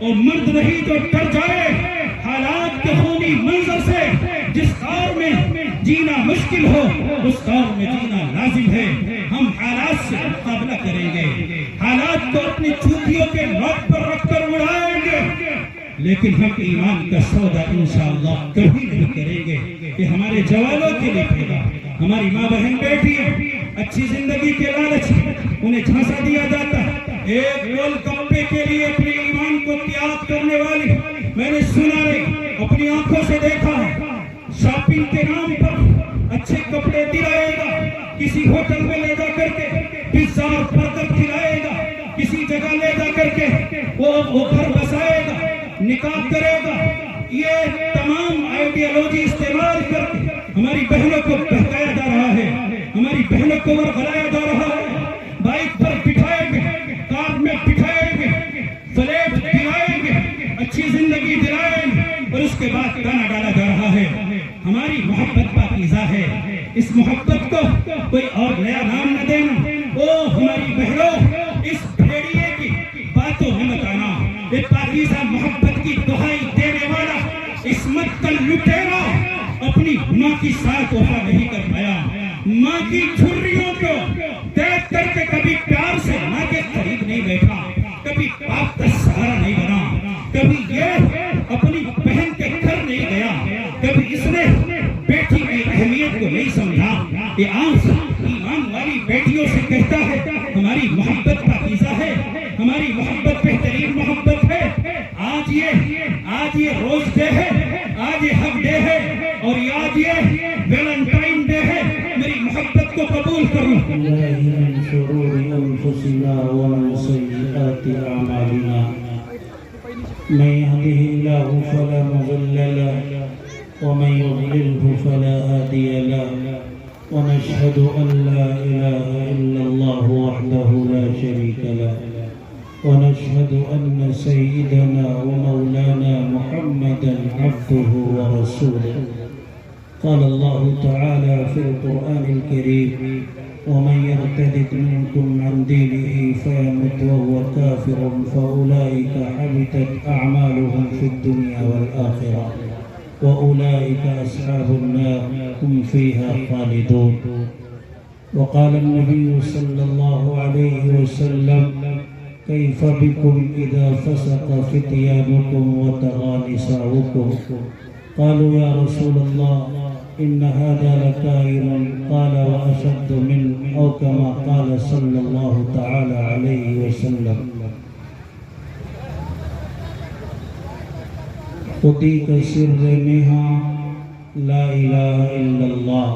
اور مرد نہیں جو ڈر جائے حالات کے خونی منظر سے. جس دور میں جینا مشکل ہو اس دور میں جینا لازم ہے. ہم حالات سے مقابلہ کریں گے, حالات کو اپنی چوٹیوں کے نوک پر رکھ کر اڑائیں گے, لیکن ہم ایمان کا سودا انشاءاللہ کبھی نہیں کریں گے. یہ ہمارے جوانوں کے لیے پیدا, ہماری ماں بہن بیٹھی ہیں, اچھی زندگی کے لالچ انہیں جھانسا دیا جاتا ہے. ایک گول گپے کے لیے اپنے ایمان کو تیاگ کرنے والی میں نے سنا نہیں, اپنی آنکھوں سے دیکھا ہے. شاپنگ کے نام پر اچھے کپڑے دلائے گا, کسی ہوٹل میں لے جا کر کے پیزا اور برگر کھلائے گا, کسی جگہ لے جا کر کے وہ گھر بسائے گا, نکاح کرے گا. یہ تمام آئیڈیالوجی استعمال کر کے ہماری بہنوں کو بہکایا جا رہا ہے, ہماری بہنوں کو ورغلایا جا رہا ہے. بائک پر بٹھائیں گے, کار میں بٹھائیں گے, فلیٹ دلائیں گے, اچھی زندگی دلائیں گے, اور اس کے بعد گانا ڈالا جا رہا ہے. ہماری محبت پاکیزہ ہے, اس محبت کو کوئی اور نیا نام نہ دینا. او ہماری بہنوں, اس بھیڑیے کی باتوں میں مت آنا. یہ پاکیزہ محبت کی دہائی دینے والا عصمت کا لٹیرا اپنی ماں کی ساتھ وفا نہیں کر پایا. ماں کی جھریوں کو دیکھ کر کے کبھی پیار سے ماں کے قریب نہیں بیٹھا, کبھی باپ کا سہارا نہیں بنا, کبھی یہ اپنی بہن کے گھر نہیں گیا, کبھی اس نے بیٹی کی اہمیت کو نہیں سمجھا. یہ عام ایمان والی بیٹیوں سے کہتا ہے ہماری محبت پاکیزہ ہے, ہماری محبت بہترین محبت ہے. آج یہ روز ڈے ہے, آج یہ حق ڈے ہے, اور آج یہ ویلنٹائن ڈے ہے. میری محبت کو قبول کرو. من شرور انفسنا ومن سیئات اعمالنا من يهده الله فلا مضل له ومن يضلله فلا هادي له ونشهد ان لا اله الا الله وحده لا شريك له ونشهد أن سيدنا ومولانا محمدا عبده ورسوله. قال الله تعالى في القرآن الكريم ومن يرتد منكم عن دينه فيمت وهو كافر فأولئك حبطت أعمالهم في الدنيا والآخرة وأولئك أصحاب النار هم فيها خالدون. وقال النبي صلى الله عليه وسلم كيف بكم إذا فسق فتيانكم وطغى نساؤكم؟ قالوا يا رسول الله إن هذا لكائن. قال وأشد منه أو كما قال صلى الله تعالى عليه وسلم. خودی کا سر نہاں لا الہ الا اللہ,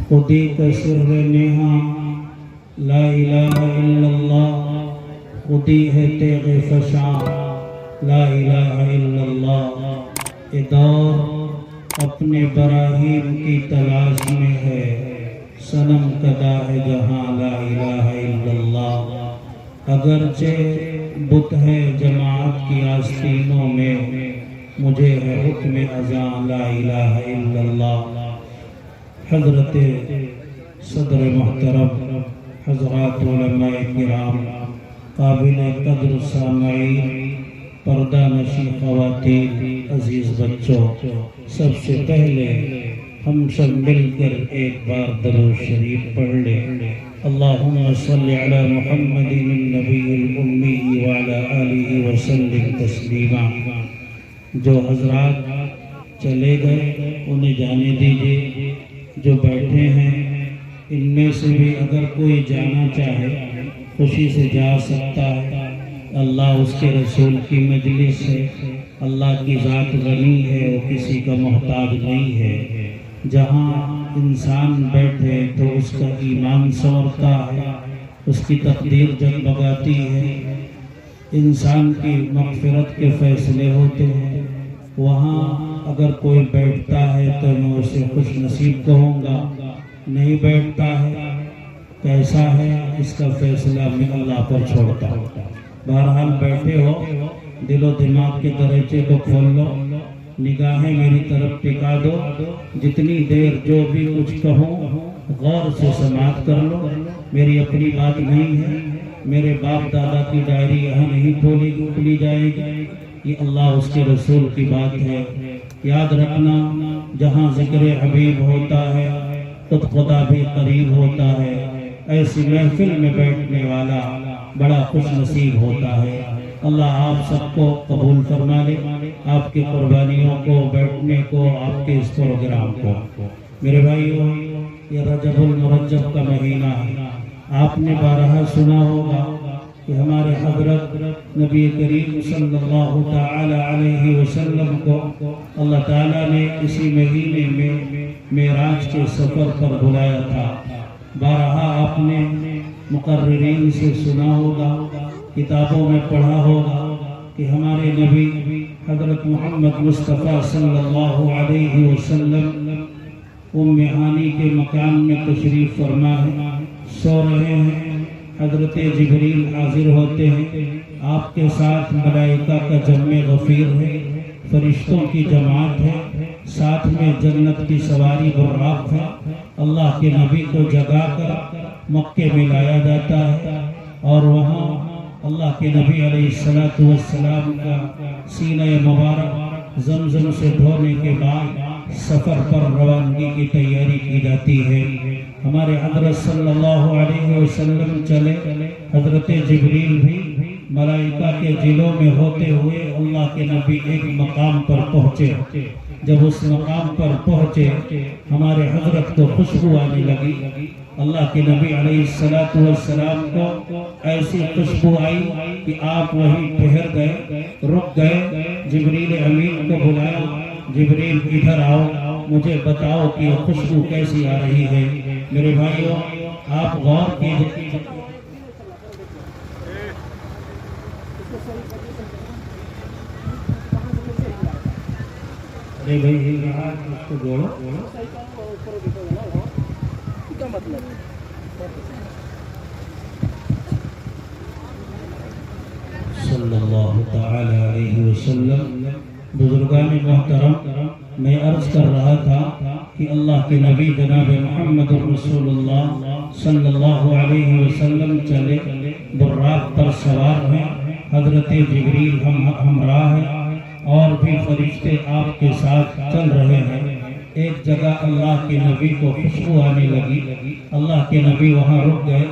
خودی کا سر نہاں لا الہ الا اللہ, خودی ہے تیغ فشاں لا الہ الا اللہ. یہ دور اپنے براہیم کی تلاش میں ہے, صنم کدا ہے جہاں لا الہ الا اللہ. اگرچہ بت ہے جماعت کی آستینوں میں, مجھے ہے حکم اذاں لا الہ الا اللہ. حضرت صدر محترم, حضرات علماء کرام, قابل قدر سامعین, پردہ نشین خواتین, عزیز بچوں, سب سے پہلے ہم سب مل کر ایک بار درود شریف پڑھ لیں. اللہم صلی علی محمد النبی الامی وعلی آلہ وسلم تسلیما. جو حضرات چلے گئے انہیں جانے دیجئے, جو بیٹھے ہیں ان میں سے بھی اگر کوئی جانا چاہے خوشی سے جا سکتا ہے. اللہ اس کے رسول کی مجلس ہے, اللہ کی ذات غنی ہے, وہ کسی کا محتاج نہیں ہے. جہاں انسان بیٹھے تو اس کا ایمان سنورتا ہے, اس کی تقدیر جگمگاتی ہے, انسان کی مغفرت کے فیصلے ہوتے ہیں. وہاں اگر کوئی بیٹھتا ہے تو میں اسے خوش نصیب کہوں گا, نہیں بیٹھتا ہے کیسا ہے اس کا فیصلہ میں اللہ پر چھوڑتا ہوں. بہرحال بیٹھے ہو, دل و دماغ کے دریچے کو کھول لو, نگاہیں میری طرف ٹکا دو. جتنی دیر جو بھی کچھ کہوں غور سے سماعت کر لو, میری اپنی بات نہیں ہے, میرے باپ دادا کی ڈائری یہاں نہیں کھولی جائے گی، یہ اللہ اس کے رسول کی بات ہے۔ یاد رکھنا، جہاں ذکر حبیب ہوتا ہے خود خدا بھی قریب ہوتا ہے۔ ایسی محفل میں بیٹھنے والا بڑا خوش نصیب ہوتا ہے۔ اللہ آپ سب کو قبول فرما لے، آپ کی قربانیوں کو، بیٹھنے کو، آپ کے اس پروگرام کو۔ میرے بھائیوں، یہ رجب المرجب کا مہینہ ہے۔ آپ نے بارہا سنا ہوگا کہ ہمارے حضرت نبی کریم صلی اللہ تعالی علیہ وسلم کو اللہ تعالیٰ نے اسی مہینے میں معراج کے سفر پر بلایا تھا۔ بارہا آپ نے مقررین سے سنا ہوگا، کتابوں میں پڑھا ہوگا کہ ہمارے نبی حضرت محمد مصطفیٰ صلی اللہ علیہ وسلم ام ہانی کے مکان میں تشریف فرما ہے، سو رہے ہیں۔ حضرت جبریل حاضر ہوتے ہیں، آپ کے ساتھ ملائکہ کا جمع غفیر ہے، فرشتوں کی جماعت ہے، ساتھ میں جنت کی سواری براق ہے۔ اللہ کے نبی کو جگا کر مکے میں لایا جاتا ہے اور وہاں اللہ کے نبی علیہ السلام کا سینہ مبارک زمزم سے دھونے کے بعد سفر پر روانگی کی تیاری کی جاتی ہے۔ ہمارے حضرت صلی اللہ علیہ وسلم چلے، حضرت جبریل بھی ملائکہ کے جلوں میں ہوتے ہوئے اللہ کے نبی ایک مقام پر پہنچے۔ جب اس مقام پر پہنچے ہمارے حضرت کو خوشبو آنے لگی۔ اللہ کے نبی علیہ السلام کو ایسی خوشبو آئی کہ آپ وہیں ٹھہر گئے، رک گئے۔ جبریل امین کو بلایا، جبریل ادھر آؤ، مجھے بتاؤ کہ یہ خوشبو کیسی آ رہی ہے۔ میرے بھائیوں، آپ غور کیجئے، ارے بھائی اس کو جوڑو، صلی اللہ تعالی علیہ وسلم۔ بزرگان محترم، میں عرض کر رہا تھا کہ اللہ کے نبی جناب محمد رسول اللہ صلی اللہ علیہ وسلم چلے، براق پر سوار ہیں، حضرت جبریل ہمراہ ہیں اور بھی فرشتے آپ کے ساتھ چل رہے ہیں۔ ایک جگہ اللہ کے نبی کو خوشبو آنے لگی، اللہ کے نبی وہاں رک گئے۔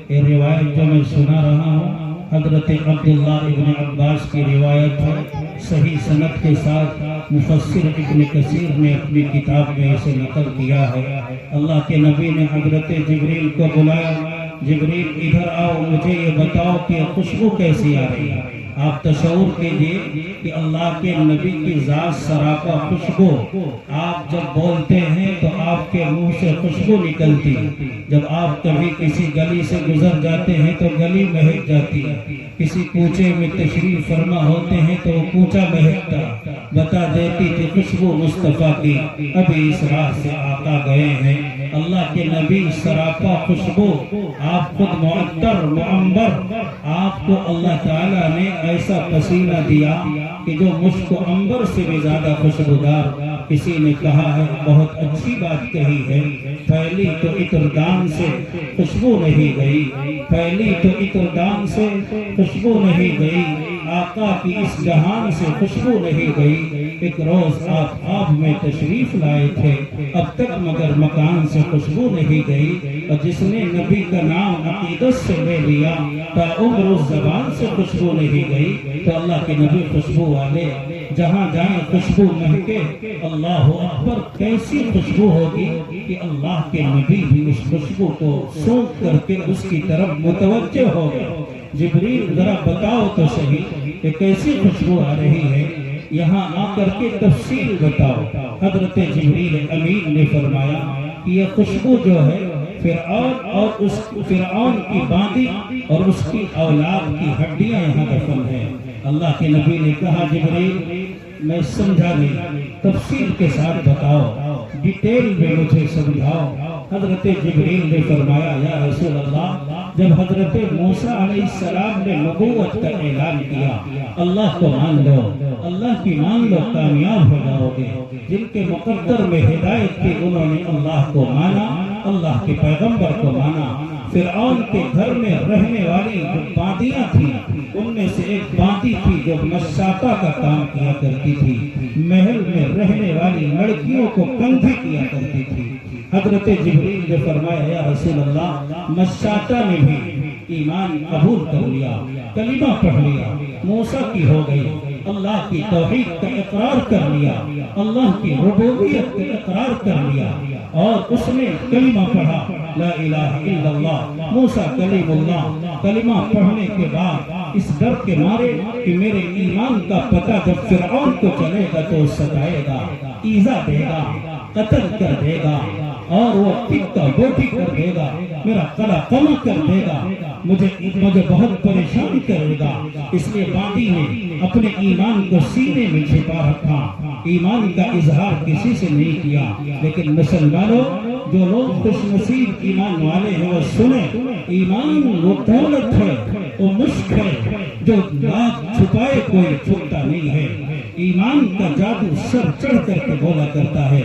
یہ روایت جو میں سنا رہا ہوں حضرت عبداللہ ابن عباس کی روایت ہے، صحیح سند کے ساتھ مفسر ابن کثیر نے اپنی کتاب میں اسے نقل کیا ہے۔ اللہ کے نبی نے حضرت جبریل کو بلایا، جبریل ادھر آؤ، مجھے یہ بتاؤ کہ خوشبو کیسی آ رہی ہے۔ آپ تصور کیجئے کہ اللہ کے نبی کی ذات سراپا خوشبو، آپ جب بولتے ہیں تو آپ کے منہ سے خوشبو نکلتی، جب آپ کبھی کسی گلی سے گزر جاتے ہیں تو گلی مہک جاتی، کسی کوچے میں تشریف فرما ہوتے ہیں تو وہ کوچہ مہکتا، بتا دیتی تھی خوشبو مصطفیٰ کی ابھی اس راہ سے آقا گئے ہیں۔ اللہ کے نبی سراپا خوشبو، آپ خود معطر معمبر، آپ کو اللہ تعالیٰ نے ایسا پسینہ دیا کہ جو مشک و عنبر سے بھی زیادہ خوشبودار۔ کسی نے کہا ہے، بہت اچھی بات کہی ہے، پھیلی تو عطردان سے خوشبو نہیں گئی، پھیلی تو عطردان سے خوشبو نہیں گئی، آقا کی اس جہان سے خوشبو نہیں گئی۔ ایک روز آپ خواب میں تشریف لائے تھے، اب تک مگر مکان سے خوشبو نہیں گئی، اور جس نے نبی کا نام عقیدت سے لے لیا تا عمر اس زبان سے خوشبو نہیں گئی۔ تو اللہ کے نبی خوشبو والے، جہاں جائیں خوشبو مہکے۔ اللہ اکبر، کیسی خوشبو ہوگی کہ اللہ کے نبی بھی اس خوشبو کو سونگ کر کے اس کی طرف متوجہ ہو گئے۔ جبریل ذرا بتاؤ تو صحیح کہ کیسی خوشبو آ رہی ہے، یہاں آ کر کے تفصیل بتاؤ۔ حضرت جبریل امین نے فرمایا کہ یہ خوشبو جو ہے فرعون کی باندی اور اس کی اولاد کی ہڈیاں یہاں دفن ہیں۔ اللہ کے نبی نے کہا، جبریل میں سمجھا نہیں، تفصیل کے ساتھ بتاؤ، ڈیٹیل میں مجھے سمجھاؤ۔ حضرت جبریل نے فرمایا، یا رسول اللہ، جب حضرت موسیٰ علیہ السلام نے نبوت کا اعلان کیا، اللہ کو مان لو، اللہ کی مان لو، کامیاب ہو جاؤ گے۔ جن کے مقدر میں ہدایت تھی انہوں نے اللہ کو مانا، اللہ کے پیغمبر کو مانا۔ فرعون کے گھر میں رہنے والی جو باندیاں تھیں، ان میں سے ایک باندی تھی جو مشاطہ کا کام کیا کرتی تھی، محل میں رہنے والی لڑکیوں کو کندھی کیا کرتی تھی۔ حضرت جبریل نے فرمایا یا رسول اللہ، مشاطہ نے بھی ایمان قبول کر لیا، کلمہ پڑھ لیا، موسیٰ کی ہو گئی، اللہ کی توحید کا اقرار کر لیا، اللہ کی ربوبیت کا اقرار کر لیا، اور اس نے کلمہ پڑھا لا الہ الا اللہ، موسیٰ کلیم اللہ۔ کلمہ پڑھنے کے بعد اس ڈر کے مارے کہ میرے ایمان کا پتہ جب فرعون کو چلے گا تو ستائے گا، ایذا دے گا، قتل کر دے گا، اور وہ ٹکا بوٹی کر دے گا، میرا قلع قمع کر دے گا، مجھے بہت پریشان کرے گا۔ اس لیے باندی نے اپنے ایمان کو سینے میں چھپا رکھا، ایمان کا اظہار کسی سے نہیں کیا۔ لیکن مسلمانوں، جو لوگ خوش نصیب ایمان والے ہیں وہ سنیں، ایمان وہ دولت ہے، وہ مشک ہے جو لاکھ چھپائے کوئی چھپتا نہیں ہے۔ ایمان کا جادو سر چڑھ کر کے بولا کرتا ہے۔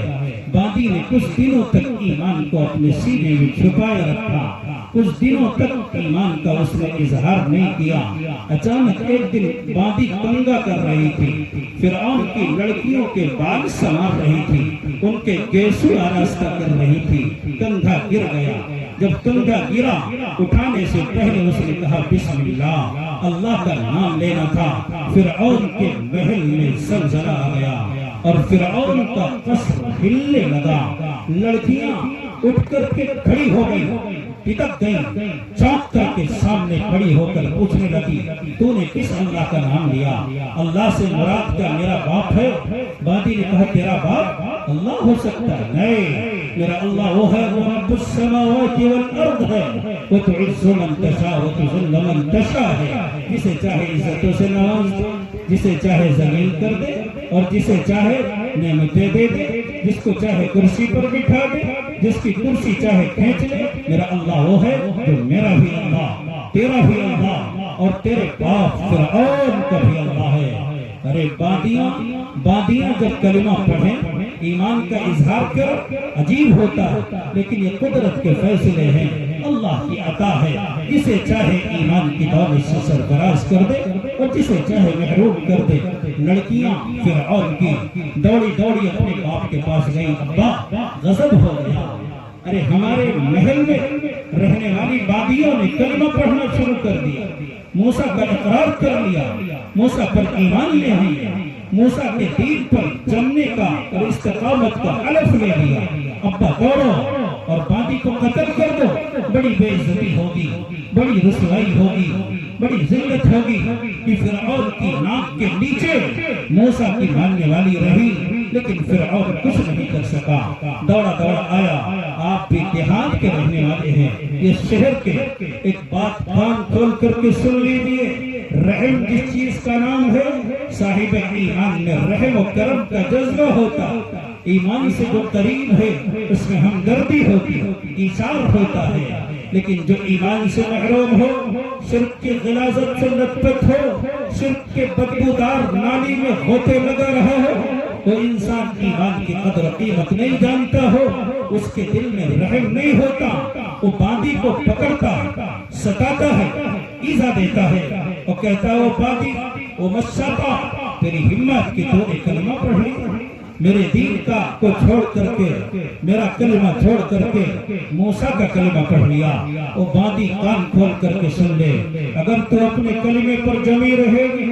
باندی نے کچھ دنوں تک ایمان کو اپنے سینے میں چھپائے رکھا، کچھ دنوں تک ایمان کا اس نے اظہار نہیں کیا۔ اچانک ایک دن باندی کنگا کر رہی تھی، فرعون کی لڑکیوں کے بال سنوار رہی تھی، ان کے گیسو آراستہ کر رہی تھی، کندھا گر گیا۔ جب کنگا گرا، اٹھانے سے پہلے اس نے کہا بسم اللہ، اللہ کا نام لینا تھا۔ فرعون کے محل میں زلزلہ آ گیا اور فرعون کا قصر ہلنے لگا۔ لڑکیاں اٹھ کر کے کھڑی ہو گئی، پٹک گئی، چونک کر کے سامنے کھڑی ہو کر پوچھنے لگی تو نے کس اللہ کا نام لیا؟ اللہ سے مراد کیا میرا باپ ہے؟ باندی نے کہا تیرا باپ اللہ ہو سکتا ہے؟ نہیں، میرا اللہ وہ ہے، وہ رب السماوات والارض ہے، وہ تعز من تشاء و تذل من تشاء ہے، جسے چاہے عزتوں سے نواز دے، جسے چاہے ذلیل کر دے اور جسے چاہے نعمتیں دے دے، جس کو چاہے کرسی پر بٹھا دے، جس کی کرسی چاہے کھینچ لے۔ میرا اللہ وہ ہے جو میرا بھی اللہ، تیرا بھی اللہ، اور تیرے باپ فرعون کا بھی اللہ ہے۔ ارے باندیاں جب کلمہ پڑھیں، ایمان کا اظہار کر، عجیب ہوتا ہے، لیکن یہ قدرت کے فیصلے ہیں، اللہ کی عطا ہے۔ جسے چاہے ایمان کی دولت سے سرفراز کر دے اور جسے چاہے محروم کر دے۔ لڑکیاں فرعون کی دوڑی دوڑی اپنے باپ کے پاس گئی، ابا غضب ہو گیا۔ ارے ہمارے محل میں رہنے والی باندیوں نے کلمہ پڑھنا شروع کر دیا، موسیٰ کا اقرار کر لیا، موسیٰ پر ایمان لے لیا، موسیٰ کے دین پر جمنے کا اور استقامت کا حلف لے لیا۔ ابا دوڑو اور باندی کو قتل کر دو، بڑی بے عزتی ہوگی، بڑی رسوائی ہوگی، بڑی ذلت ہوگی کہ فرعون کی ناک کے نیچے موسیٰ کی ماننے والی رہی، لیکن فرعون کچھ نہیں کر سکا۔ دوڑا دوڑا آیا۔ آپ بھی دیہات کے رہنے والے ہیں، یہ شہر کے، ایک بات کان کھول کر کے سن لیجیے، رحم جس چیز کا نام ہے، صاحب ایمان میں رحم و کرم کا جذبہ ہوتا، ایمان سے جو قریب ہے اس میں ہمدردی ہوتی، ایثار ہوتا ہے۔ لیکن جو ایمان سے محروم ہو، شرک کی غلاظت سے لت پت ہو، شرک کے بدبودار نالی میں غوطے لگا رہا ہو، وہ انسان ایمان کی قدر و قیمت نہیں جانتا ہو، اس کے دل میں رحم نہیں ہوتا، وہ باندی کو پکڑتا ہے، ستاتا ہے، ایذا دیتا ہے اور کہتا ہے وہ باندی، وہ مشاطہ، تیری ہمت کی تو نے کلمہ پڑھ لی، میرے دین کا کو چھوڑ کر کے، میرا کلمہ چھوڑ کر کے موسیٰ کا کلمہ پڑھ لیا۔ وہ باندی کان کھول کر کے سن لے، اگر تو اپنے کلمے پر جمی رہے گی،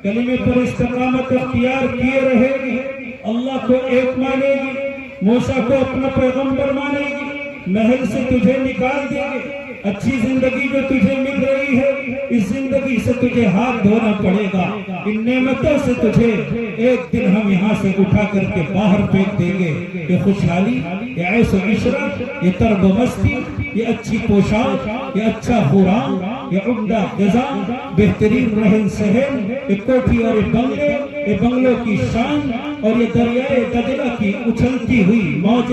کلمے پر استقامت اختیار کیے رہے گی، اللہ کو ایک مانے گی، موسیٰ کو اپنا پیغمبر مانے گی، محل سے تجھے نکال دے گے، اچھی زندگی جو تجھے مل رہی ہے، اس زندگی سے تجھے ہاتھ دھونا پڑے گا، ان نعمتوں سے تجھے ایک دن ہم یہاں سے اٹھا کر کے باہر پھینک دیں گے۔ یہ خوشحالی، یہ عیش و عشرت، یہ طرب و مستی، یہ اچھی پوشاک، یہ اچھا خوراک، یہ عمدہ غذا، بہترین رہن سہن، یہ کوٹھی اور یہ بنگلوں کی شان، اور یہ دریائے دجلہ کی اچھلتی ہوئی موج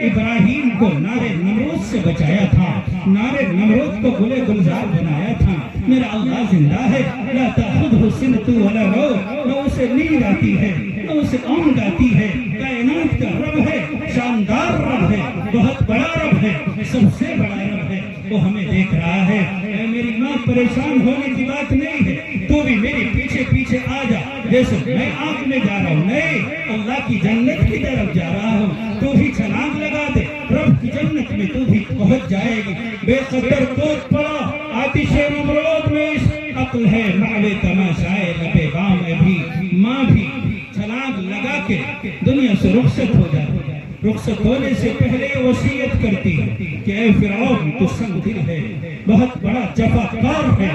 ابراہیم کو نار نمرود سے بچایا تھا، نار نمرود کو گلے گلزار بنایا تھا۔ میرا اللہ زندہ ہے، لا تأخذہ سنۃ ولا نوم، نہ اسے نیند آتی ہے نہ اسے اونگ آتی ہے۔ کائنات کا رب ہے، شاندار رب ہے، بہت بڑا رب ہے، سب سے بڑا رب ہے، وہ ہمیں دیکھ رہا ہے۔ اے میری ماں، پریشان ہونے کی بات نہیں ہے، تو بھی میرے پیچھے پیچھے آ جا، جیسے میں آگ میں جا رہا ہوں، نہیں، اللہ کی جنت کی طرف جا رہا ہوں، تو بھی چھلانگ لگا دے، رب کی جنت میں تو بھی پہنچ جائے گی۔ بے قدر کود پڑا آتش نمرود میں، عقل ہے معلے تماشائے لبے بام ابھی، ماں بھی چھلانگ لگا کے دنیا سے رخصت ہو جاتی ہے۔ رخصت ہونے سے پہلے وصیت کرتی ہے کہ اے فرعون، تو سنگ دل ہے، بہت بڑا جفاکار ہے،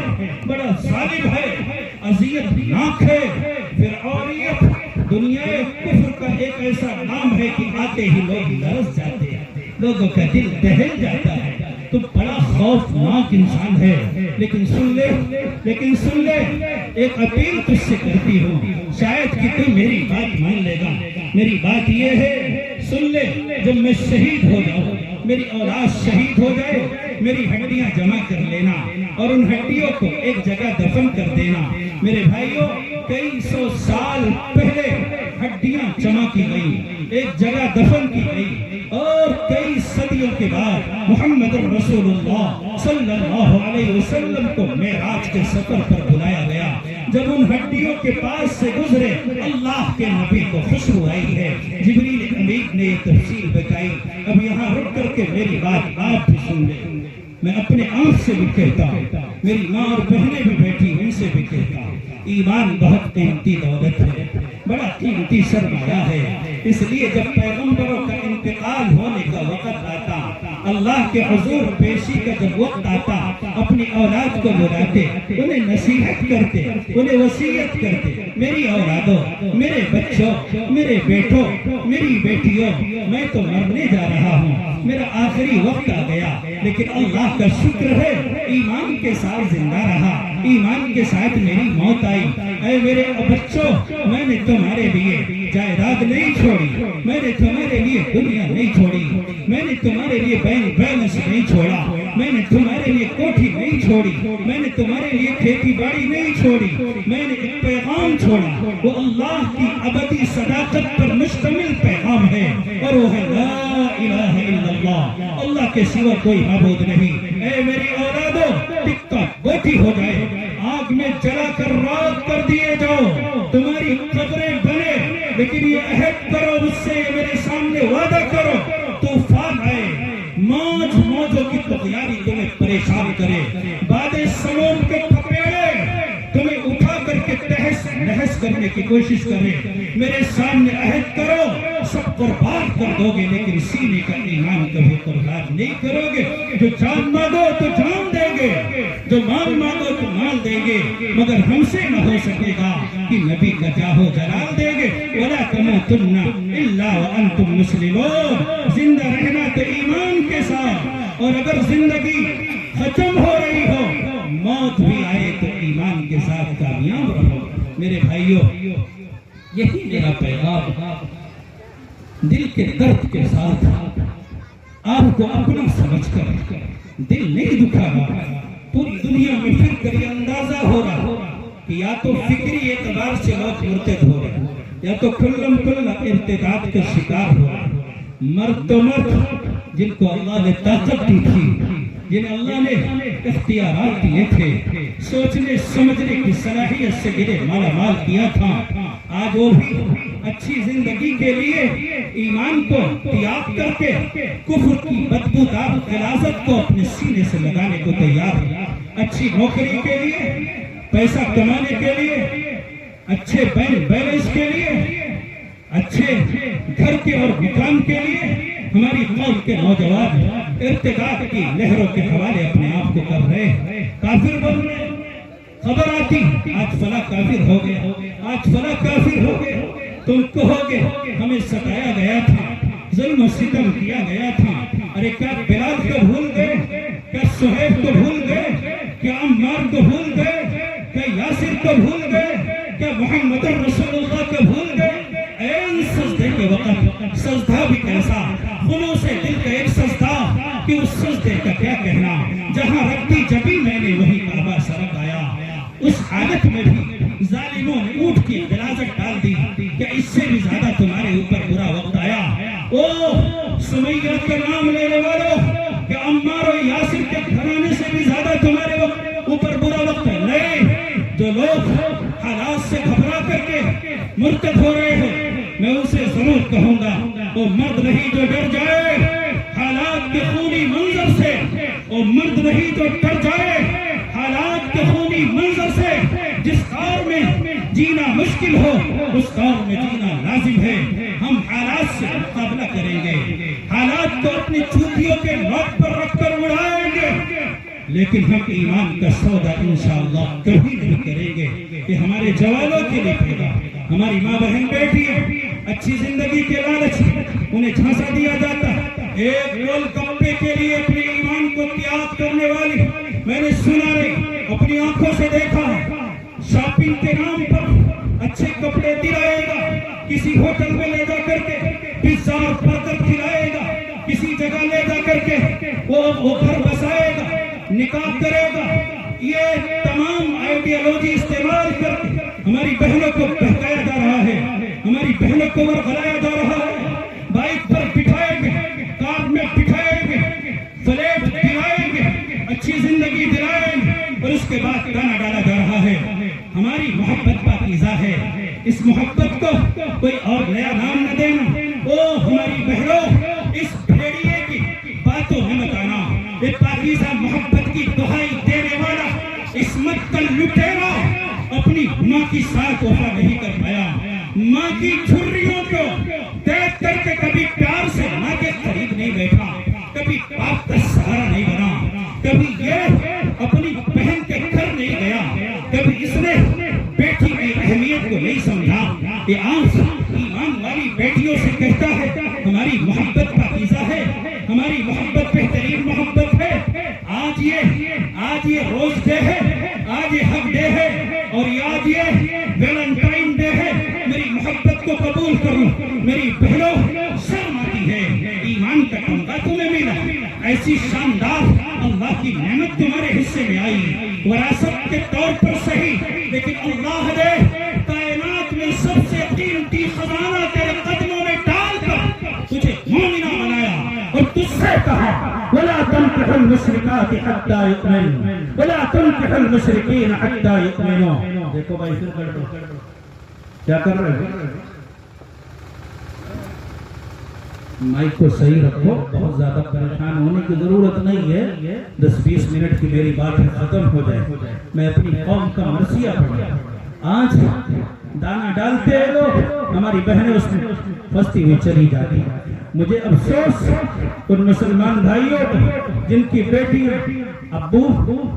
بڑا ظالم ہے، اذیت ناک ہے۔ فرعونیت دنیا کفر کا ایک ایسا نام ہے کہ آتے ہی لوگ لرز جاتے ہیں، لوگوں کا دل دہل جاتا ہے۔ تو بڑا خوفناک انسان ہے، لیکن سن لے ایک اپیل تجھ سے کرتی ہوں، شاید کہ تو میری بات مان لے گا۔ میری بات یہ ہے، سن لے، جب میں شہید ہو جاؤں، میری اولاد شہید ہو جائے، میری ہڈیاں جمع کر لینا اور ان ہڈیوں کو ایک جگہ دفن کر دینا۔ میرے بھائیوں، کئی سو سال پہلے ہڈیاں جمع کی گئی، ایک جگہ دفن کی گئی، اور کئی صدیوں کے بعد محمد رسول اللہ صلی اللہ علیہ وسلم کو معراج کے سفر پر بلایا گیا۔ جب ان ہڈیوں کے پاس سے گزرے، اللہ کے نبی کو خوشبو آئی ہے۔ جبریل امین نے یہ تفصیل بتائی۔ اب یہاں رک کر کے میری بات آپ بھی سن لیں، میں اپنے آنکھ سے بھی کہتا ہوں، میری ماں اور بہنیں بھی بیٹھی ان سے بھی کہتا ہوں، ایمان بہت قیمتی دولت ہے، بڑا قیمتی سرمایہ ہے۔ اس لیے جب پیغمبروں کا انتقال ہونے کا وقت آتا، اللہ کے حضور پیشی کا جب وقت آتا، اپنی اولاد کو بلاتے، انہیں نصیحت کرتے، انہیں وصیت کرتے، میری اولادوں، میرے بچوں، میرے بیٹوں، میری بیٹیوں، میں تو مرنے جا رہا ہوں، میرا آخری وقت آ گیا، لیکن اللہ کا شکر ہے ایمان کے ساتھ زندہ رہا، ایمان کے ساتھ میری موت آئی۔ اے میرے بچوں، میں نے تمہارے لیے جائیداد نہیں چھوڑی، میں نے تمہارے لیے دنیا نہیں چھوڑی، میں نے تمہارے لیے بینک بیلنس نہیں چھوڑا، میں نے تمہارے لیے کوٹھی نہیں چھوڑی، میں نے تمہارے لیے کھیتی باڑی نہیں چھوڑی، میں نے ایک پیغام چھوڑا، وہ اللہ کی ابدی صداقت پر مشتمل پیغام ہے، اور وہ ہے لا الہ الا اللہ، اللہ کے سوا کوئی معبود نہیں۔ اے میری اولادوں، ٹکا گوٹی ہو جائے، آگ میں جلا کر راکھ کر دیے جاؤ، تمہاری قبریں بنے، لیکن یہ عہد کرو مجھ سے، میرے سامنے وعدہ کرو، طوفان آئے، موجوں کی طغیانی تمہیں پریشان کرے، باد سموم کے پھپیڑے تمہیں اٹھا کر کے تہس نہس کرنے کی کوشش کرے، میرے سامنے عہد کرو، سب قربان کر دو گے، لیکن سینے کا ایمان کبھی قربان نہیں کرو گے۔ جو جان مانگو تو جان دیں گے، جو مال مانگو تو مال دیں گے، مگر ہم سے نہ ہو سکے گا کہ نبی کا جاہو جلال دیں گے۔ وَلَا تَمُوتُنَّ إِلَّا وَأَنْتُمْ مُسْلِمُونَ، زندہ رہنا تو ایمان کے ساتھ، اور اگر زندگی ختم ہو رہی ہو، موت بھی آئے تو ایمان کے ساتھ کامیاب رہو۔ میرے بھائیوں، یہی میرا پیغام دل کے درد کے ساتھ آپ کو اپنا سمجھ کر، دل نہیں دکھا رہا، پوری دنیا میں پھر کر یہ اندازہ ہو رہا کہ یا تو فکری اعتبار سے لوگ مرتد ہو رہے، یا تو کلم کل ارتداد کا شکار ہو رہا۔ مرد تو مرد جن کو اللہ نے طاقت دی تھی، جنہیں اللہ نے اختیارات دیے تھے، سوچنے سمجھنے کی صلاحیت سے جنہیں مالا مال کیا تھا، آج وہ بھی اچھی زندگی کے لیے ایمان کو تیاگ کر کے کفر کی بدبودار غلاظت کو اپنے سینے سے لگانے کو تیار ہے۔ اچھی نوکری کے لیے، پیسہ کمانے کے لیے، اچھے بینک بیلنس کے لیے، اچھے گھر کے اور مکان کے لیے، ہماری قوم کے نوجوان ارتداد کی لہروں کے حوالے اپنے آپ کو کر رہے ہیں، کافر بن رہے۔ خبر آتی آج فلاں کافر ہو گیا، آج فلاں کافر ہو گیا، تم کہو گے ہمیں ستایا گیا تھا، ظلم و ستم کیا گیا تھا۔ ارے کیا بلال کو بھول گئے؟ کیا سہیب کو بھول گئے؟ کیا عمار کو بھول گئے؟ کیا یاسر کو بھول گئے؟ کیا محمد رسول اللہ کو بھول گئے؟ اے ان سجدے کے وقت سجدہ بھی کیسا، خلوص دل کا ایک سجدہ کہ اس سجدے کا کیا کہنا، جہاں رکھتی جبھی میں نے وہی کعبہ سرک آیا۔ اس حالت میں بھی ظالموں نے اونٹ کی غلاظت ڈال دی کہ اس سے بھی زیادہ تمہارے اوپر برا وقت آیا۔ او سمیہ کے نام لینے والوں کہ عمار و یاسر کے گھرانے سے بھی زیادہ تمہارے اوپر برا وقت ہے۔ نہیں، جو لوگ حالات سے گھبرا کر کے مرتد ہو رہے ہیں، میں اسے ضرور کہوں گا وہ مرد نہیں جو ڈر جائے حالات کے خونی منظر سے، وہ مرد نہیں جو ڈر جائے حالات کے خونی منظر سے۔ جس دور میں جینا مشکل ہو اس دور میں جینا لازم ہے۔ ہم حالات سے مقابلہ کریں گے، حالات کو اپنی چوٹیوں کے نوک پر رکھ کر اڑائیں گے، لیکن ہم ایمان کا سودا انشاءاللہ کبھی نہیں کریں گے۔ یہ ہمارے جوانوں کے لیے پیدا، ہماری ماں بہن بیٹی ہے، اچھی زندگی کے لالچ انہیں جھانسا دیا جاتا، ایک گول گپے کے لیے اپنے ایمان کو تیاگ کرنے والی میں نے سنا نہیں، اپنی آنکھوں سے دیکھا ہے۔ شاپنگ کے نام پر اچھے کپڑے دلائے گا، کسی ہوٹل میں لے جا کر کے پیزا اور برگر کھلائے گا، کسی جگہ لے جا کر کے وہ گھر بسائے گا، نکاح کرے گا۔ یہ تمام آئیڈیالوجی استعمال کر کے ہماری بہنوں کو بہکایا جا رہا ہے، ہماری بہنوں کو ورغلایا جا رہا ہے۔ بائک پر بٹھائیں گے، کار میں بٹھائیں گے، فلیٹ دلائیں گے، اچھی زندگی دلائیں گے، اور اس کے بعد گانا ڈالا جا رہا ہے۔ ہماری محبت پاکیزہ ہے، اس محبت کو کوئی اور نیا نام نہ دینا۔ او ہماری بہنوں، اس بھیڑیے کی باتوں میں مت آنا۔ یہ پاکیزہ محبت کی دہائی دینے والا عصمت کا لٹیرا اپنی ماں کی ساتھ وفا نہیں کر پایا۔ ماں کی جھریوں کو دیکھ کر کے کبھی پیار سے ماں کے قریب نہیں بیٹھا، کبھی باپ کا سہارا نہیں بنا، کبھی یہ اپنی بہن کے گھر نہیں گیا، کبھی اس نے بیٹی کی اہمیت کو نہیں سمجھا۔ یہ آنکھ ایمان والی بیٹیوں سے کہتا ہے ہماری محبت پاکیزہ ہے، ہماری محبت بہترین محبت ہے۔ آج یہ روز ڈے ہے، آج یہ حق ڈے ہے، اور آج یہ ویلنٹائن ڈے ہے۔ میری محبت کو قبول کرو میری بہنوں، شرم آتی ہے، ایمان کا تمغہ تمہیں ملا، ایسی شاندار اللہ کی نعمت تمہارے حصے میں آئی، وراثت کے طور پر صحیح، لیکن اللہ نے کائنات میں سب سے قیمتی خزانہ تیرے قدموں میں ڈال کر تجھے مومنہ بنایا، اور تجھ سے کہا وَلَا تَنكِحُوا الْمُشْرِكَاتِ حَتَّى يُؤْمِنُوا وَلَا تُنكِحُوا الْمُشْرِكِينَ حَتَّى يُؤْمِنُوا۔ دیکھو بھائی پھر کر دو، کیا کر رہے ہو؟ مائک کو صحیح رکھو، بہت زیادہ پریشان ہونے کی ضرورت نہیں ہے، 10-20 منٹ کی میری بات ختم ہو جائے، میں اپنی قوم کا مرثیہ پڑھا۔ آج دانا ڈالتے ہیں لوگ، ہماری بہنیں اس میں پھنستی ہوئی چلی جاتی۔ مجھے افسوس ان مسلمان بھائیوں جن کی بیٹی ابو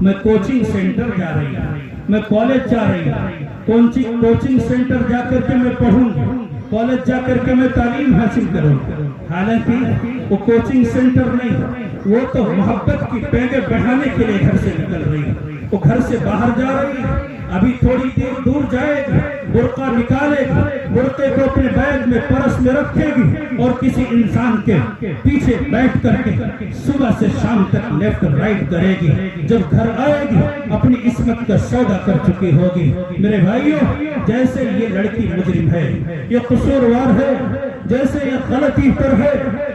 میں کوچنگ سینٹر جا رہی ہوں، میں کالج جا رہی ہوں، کوچنگ سینٹر جا کر کے میں پڑھوں گی، کالج جا کر کے میں تعلیم حاصل کروں گی، حالانکہ وہ کوچنگ سینٹر نہیں، وہ تو محبت کی پیگیں بڑھانے کے لیے گھر سے نکل رہی ہے، وہ گھر سے باہر جا رہی ہے، ابھی تھوڑی دیر دور جائے گی، برقع نکالے گی، برقعے کو اپنے بیگ میں پرس میں رکھے گی، اور کسی انسان کے پیچھے بیٹھ کر کے صبح سے شام تک لیفٹ رائٹ کرے گی، جب گھر آئے گی اپنی عصمت کا سودا کر چکی ہوگی۔ میرے بھائیوں، جیسے یہ لڑکی مجرم ہے، یہ قصوروار ہے، جیسے یہ غلطی پر ہے،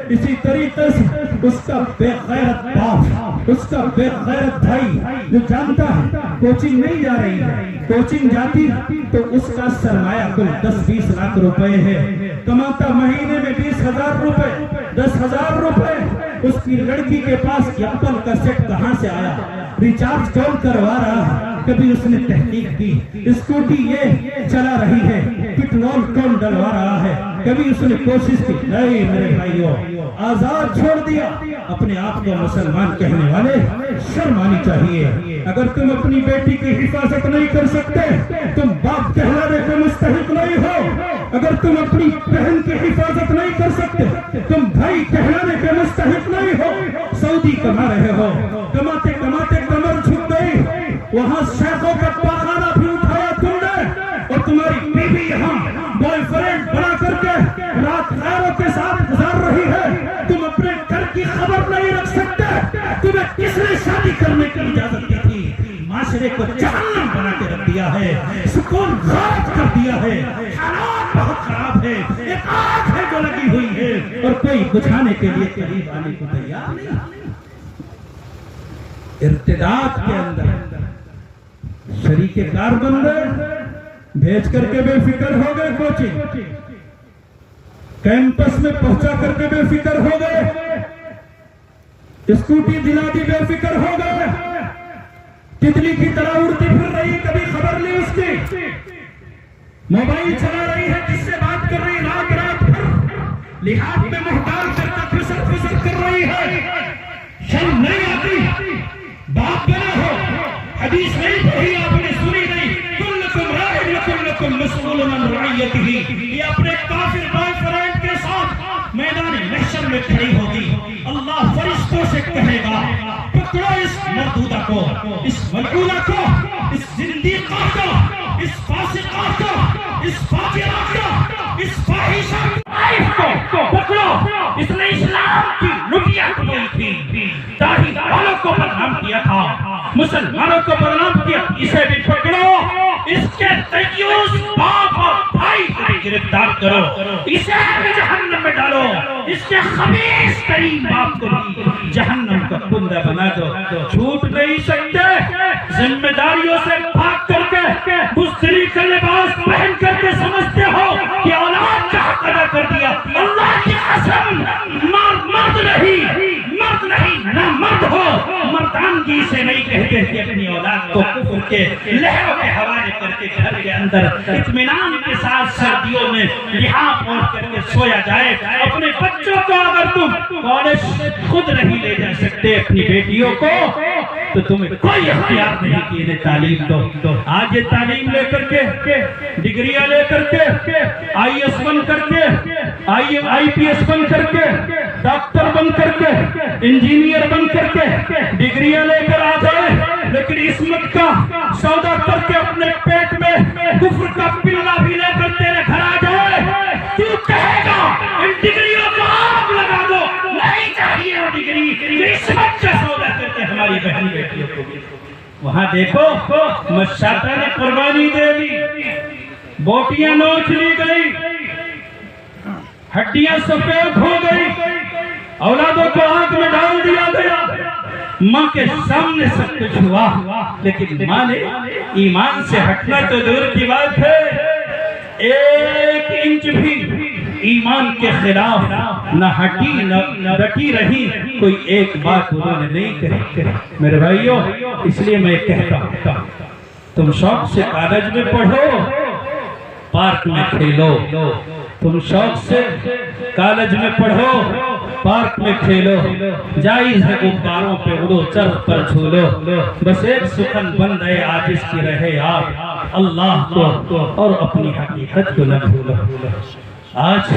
اسی طریقے سے اس کا بے غیرت باپ، اس کا بے غیرت بھائی جو جانتا ہے کوچنگ نہیں جا رہی ہے، کوچنگ جاتی تو اس کا سرمایہ کل 10-20 لاکھ روپے ہے، کماتا مہینے میں 20,000 روپے، 10,000 روپے، اس کی لڑکی کے پاس ایپل کا سیٹ کہاں سے آیا، ریچارج کون کروا رہا ہے، کبھی اس نے تحقیق کی، اسکوٹی یہ چلا رہی ہے، پٹرول کون ڈلوا رہا ہے، کبھی اس نے کوشش کی؟ نہیں میرے بھائیوں، آزاد چھوڑ دیا۔ اپنے آپ کو مسلمان کہنے والے شرم آنی چاہیے۔ اگر تم اپنی بیٹی کی حفاظت نہیں کر سکتے، تم باپ کہلانے کے مستحق نہیں ہو۔ اگر تم اپنی بہن کی حفاظت نہیں کر سکتے، تم بھائی کہلانے کے مستحق نہیں ہو۔ سعودی کما رہے ہو، کماتے کماتے کمر جھک گئی، وہاں شیخوں کا پاخانہ بھی اٹھایا تم نے، اور تمہاری بیوی یہاں بوائے فرینڈ بنا کر کے رات ہزاروں کے ساتھ گزار رہی ہے، تم اپنے گھر کی خبر نہیں رکھ سکتے، تمہیں کس نے شادی کرنے کی اجازت دی تھی؟ معاشرے کو جہنم بنا کے رکھ دیا ہے، سکون غائب کر دیا ہے، حالات بہت خراب ہے، ایک آگ ہے جو لگی ہوئی ہے اور کوئی بجھانے کے لیے قریب آنے کو تیار نہیں۔ ارتداد کے اندر شریک کار بن گئے، بھیج کر کے بے فکر ہو گئے، کوچنگ کیمپس میں پہنچا کر کے بے فکر ہو گئے، اسکوٹی دلا دی بے فکر ہو گئے، تتلی کی طرح اڑتی پھر رہی، کبھی خبر نہیں اس کی، موبائل چلا رہی ہے، کس سے بات کر رہی رات رات بھر، لحاظ میں محتاج کرتا پھسر پھسر کر رہی ہے، شرم نہیں آتی؟ باپ بنا ہو، حدیث نہیں پڑھی آپ نے، سنی نہیں، کلکم راع وکلکم مسئول عن رعیتہ، یہ اپنے کافر بوائے فرینڈ کے ساتھ میدان محشر میں کھڑی ہوگی، اللہ فرشتوں سے کہے گا پکڑو اس مردودہ کو، اس ملعونہ کو، اس زندیقہ کو، اس فاسقہ کو، اس فاجرہ کو، اس فاحشہ کو پکڑو، اس نے اسلام کی لٹیا کھوئی تھی، داڑھی والوں کو بدنام کیا تھا، مسلمانوں کو بدنام کیا، اسے بھی پکڑو، اس کے دیوس باپ اور بھائی کو بھی گرفتار کرو، اسے بھی جہنم میں ڈالو، اس کے خبیث ترین باپ کو بھی جہنم کا بندہ بنا دو۔ چھوٹ نہیں سکتے، ذمہ داریوں سے بھاگ کر کے بزدلی کا لباس پہن کر کے سمجھتے ہو کہ اولاد کا حق ادا کر دیا، اللہ کی قسم مرد نہیں نہ مرد ہو، مردانگی سے نہیں کہتے کہ اپنی اولاد کو کفر کے لہروں کے حوالے کر کے گھر کے اندر اطمینان کے ساتھ سردیوں میں لحاف اوڑھ کر کے سویا جائے۔ اپنے بچوں کو اگر تم کالج خود نہیں لے جا سکتے، اپنی بیٹیوں کو، تو تمہیں کوئی اختیار نہیں کہ انہیں تعلیم دو۔ آج یہ تعلیم لے کر کے، ڈگریاں لے کر کے، آئی ایس بن کر کے، آئی پی ایس بن کر کے، ڈاکٹر بن کر کے، انجینئر بن کر کے ڈگریاں لے کر آ جائے، لیکن عصمت کا سودا کر کے اپنے پیٹ میں کفر کا پلا بھی لے کر تیرے گھر آ جائے، تو کہے گا ان ڈگریوں کو آگ لگا دو، نہیں چاہیے وہ ڈگری، عصمت کا سودا کر کے ہماری بہن بیٹیوں کو بھی۔ وہاں دیکھو مشاطہ نے قربانی دے دی، بوٹیاں نوچ لی گئی، ہڈیاں سفید ہو گئی، اولادوں کو آگ میں ڈال دیا گیا، ماں کے سامنے سب کچھ ہوا، لیکن ماں نے ایمان سے ہٹنا تو دور کی بات ہے، ایک انچ بھی ایمان کے خلاف نہ ہٹی نہ ڈٹی رہی، کوئی ایک بات انہوں نے نہیں کہی۔ میرے بھائیوں، اس لیے میں کہتا ہوں تم شوق سے کالج میں پڑھو، پارک میں کھیلو، تم شوق سے کالج میں پڑھو، پارک میں کھیلو، جائز ہے غباروں پہ اڑو، چرخ پر جھولو، بس ایک سخن بند ہے عاجز کی رہے آپ، اللہ کو اور اپنی حقیقت کو نہ بھولو۔ آج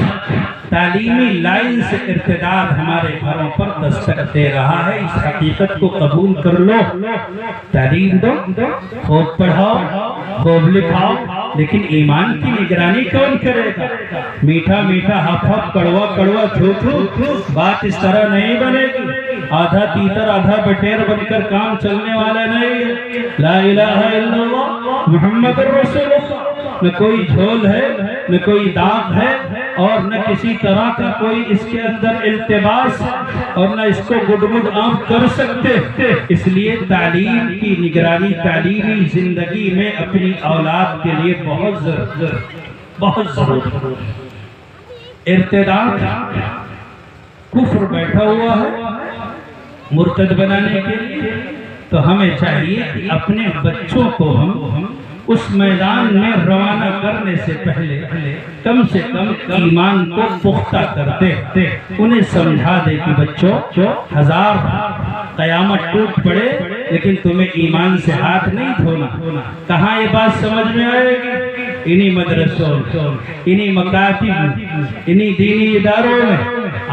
تعلیمی لائن سے ارتداد ہمارے گھروں پر دستک دے رہا ہے، اس حقیقت کو قبول کر لو، تعلیم دو، خوب پڑھاؤ، خوب لکھاؤ، لیکن ایمان کی نگرانی کون کرے گا؟ میٹھا میٹھا ہف ہف، کڑوا کڑوا تھو تھو، بات اس طرح نہیں بنے گی، آدھا تیتر آدھا بٹیر بن کر کام چلنے والا نہیں ہے۔ لا الہ الا اللہ محمد رسول اللہ، نہ کوئی جھول ہے، نہ کوئی داغ ہے، اور نہ کسی طرح کا کوئی اس کے اندر التباس، اور نہ اس کو گڈ آپ کر سکتے۔ اس لیے تعلیم کی نگرانی تعلیمی زندگی میں اپنی اولاد کے لیے بہت ضروری ہے۔ ارتداد کفر بیٹھا ہوا ہے مرتد بنانے کے لیے، تو ہمیں چاہیے کہ اپنے بچوں کو ہم اس میدان میں روانہ کرنے سے پہلے کم سے کم ایمان کو پختہ کرتے، انہیں سمجھا دے کہ بچوں، ہزار قیامت ٹوٹ پڑے لیکن تمہیں ایمان سے ہاتھ نہیں دھونا۔ کہاں یہ بات سمجھ میں آئے گی؟ انہی مدرسوں، انہی مکاتب، انہی دینی اداروں میں۔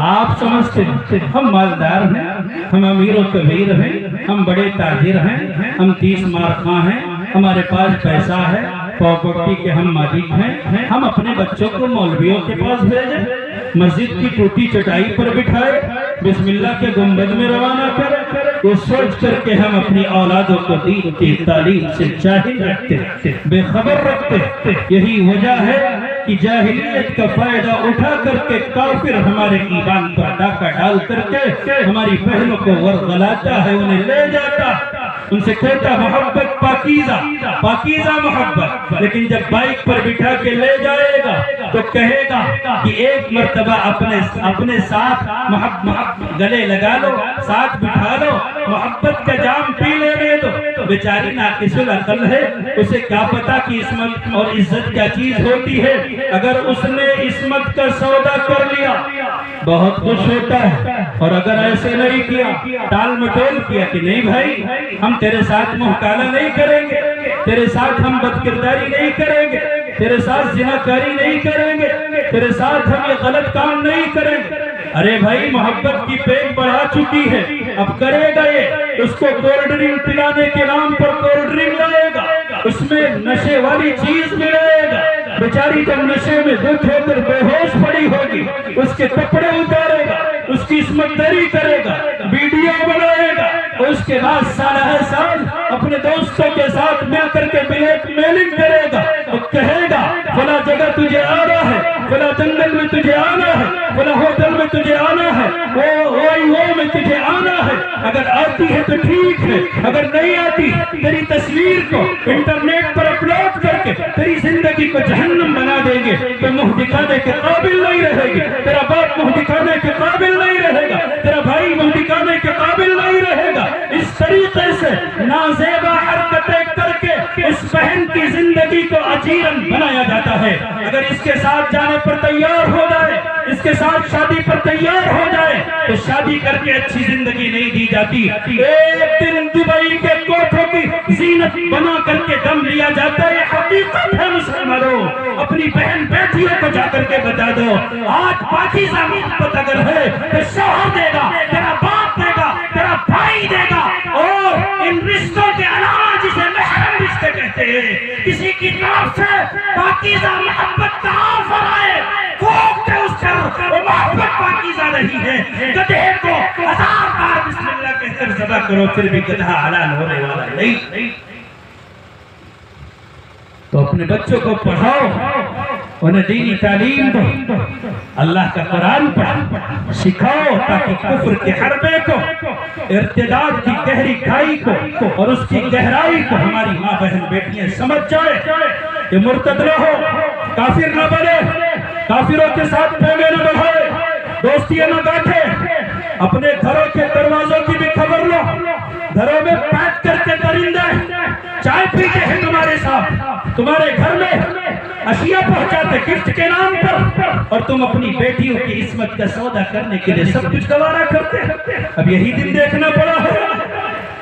آپ سمجھتے ہیں ہم مالدار ہیں، ہم امیر و کبیر ہیں، ہم بڑے تاجر ہیں، ہم 30 مارخواں ہیں، ہمارے پاس پیسہ ہے، پراپرٹی کے ہم مالک ہیں، ہم اپنے بچوں کو مولویوں کے پاس بھیجیں، مسجد کی ٹوٹی چٹائی پر بٹھائے، بسم اللہ کے گنبد میں روانہ کریں، وہ سوچ کر کے ہم اپنی اولادوں کو دین کی تعلیم سے جاہل رکھتے، بے خبر رکھتے۔ یہی وجہ ہے کہ جاہلیت کا فائدہ اٹھا کر کے کافر ہمارے ایمان پر ڈاکہ ڈال کر کے ہماری بہنوں کو ورغلاتا ہے، انہیں لے جاتا، ان سے کہتا محبت پاکیزہ، پاکیزہ محبت، لیکن جب بائک پر بٹھا کے لے جائے گا تو کہے گا کہ ایک مرتبہ اپنے ساتھ گلے لگا لو، ساتھ بٹھا لو، محبت کا جام پی لینے دو۔ بیچاری ناقص العقل ہے، اسے کیا پتا کہ عصمت اور عزت کیا چیز ہوتی ہے۔ اگر اس نے عصمت کا سودا کر لیا بہت خوش ہوتا ہے، اور اگر ایسے نہیں کیا، ٹال مٹول کیا کہ نہیں بھائی ہم تیرے ساتھ محکالہ نہیں کریں گے، تیرے ساتھ ہم بدکرداری نہیں کریں گے، تیرے ساتھ زناکاری نہیں کریں گے، تیرے ساتھ ہم یہ غلط کام نہیں کریں گے۔ ارے بھائی محبت کی پیک بڑھا چکی ہے، اب کرے گا یہ، اس کو کولڈ ڈرنک پلانے کے نام پر کولڈ ڈرنک لائے گا، اس میں نشے والی چیز ملائے گا، بیچاری جب نشے میں دھت ہو کر بے ہوش پڑی ہوگی، اس کے کپڑے اتارے گا، اس کی عصمت دری کرے گا، ویڈیو بنائے گا، اور اس کے بعد سالہ سال اپنے دوستوں کے ساتھ مل کر کے بلیک میلنگ کرے گا، اور کہے گا فلاں جگہ تجھے آنا ہے، فلاں جنگل میں تجھے آنا ہے، فلاں ہوٹل میں تجھے آنا ہے، وہ میں تجھے آنا ہے۔ اگر آتی ہے تو ٹھیک ہے، اگر نہیں آتی تیری تصویر کو انٹرنیٹ پر اپلوڈ کر کے تیری زندگی کو جہنم بنا دیں گے، تو منہ دکھانے کے قابل نہیں رہے گی، تیرا باپ منہ دکھانے کے قابل نہیں رہے گا، تیرا بھائی منہ دکھانے کے قابل نہیں رہے گا۔ اس طریقے سے نازیبا حرکتیں کر کے اس بہن کی زندگی کو اجیرن بنایا جاتا ہے۔ اگر اس کے ساتھ جانے پر تیار ہو جائے، اس کے ساتھ شادی پر تیار ہو جائے تو شادی کر کے اچھی زندگی نہیں دی جاتی، ایک دن دبئی کے کوٹھوں کی زینت بنا کر کے دم لیا جاتا ہے۔ یہ حقیقت ہے مسلمانوں، اپنی بہن بیٹیوں کو جا کر کے بتا دو، آج پاکیزہ محبت اگر ہے تو شوہر دے گا، تیرا باپ دے گا، تیرا بھائی دے گا، اور ان رشتوں کے علاوہ جسے محرم رشتے کہتے ہیں، کسی کی طرف سے پاکیزہ محبت کا آفر آئے، پھونک دے اس پر، وہ محبت پاکیزہ نہیں ہے۔ گدھے کو 1000 بار بسم اللہ کہہ کر ذبح کرو، پھر بھی گدھا حلال ہونے والا نہیں۔ تو اپنے بچوں کو پڑھاؤ، انہیں دینی تعلیم دو، اللہ کا قرآن پڑھو، سکھاؤ، تاکہ کفر کے حربے کو، ارتداد کی گہری کھائی کو اور اس کی گہرائی کو ہماری ماں بہن بیٹیاں سمجھ جائے کہ مرتد نہ ہو، کافر نہ بنے، کافروں کے ساتھ پھولے نہ بڑھائے، دوستیاں نہ بیٹھے، اپنے گھروں کے دروازوں کی بھی خبر لو، گھروں میں بیٹھ کر کے درندے چائے پیتے ہیں تمہارے ساتھ، تمہارے گھر میں اشیاء پہنچاتے گفٹ کے نام پر، اور تم اپنی بیٹیوں کی عصمت کا سودا کرنے کے لیے سب کچھ گوارا کرتے ہیں۔ اب یہی دن دیکھنا پڑا ہے،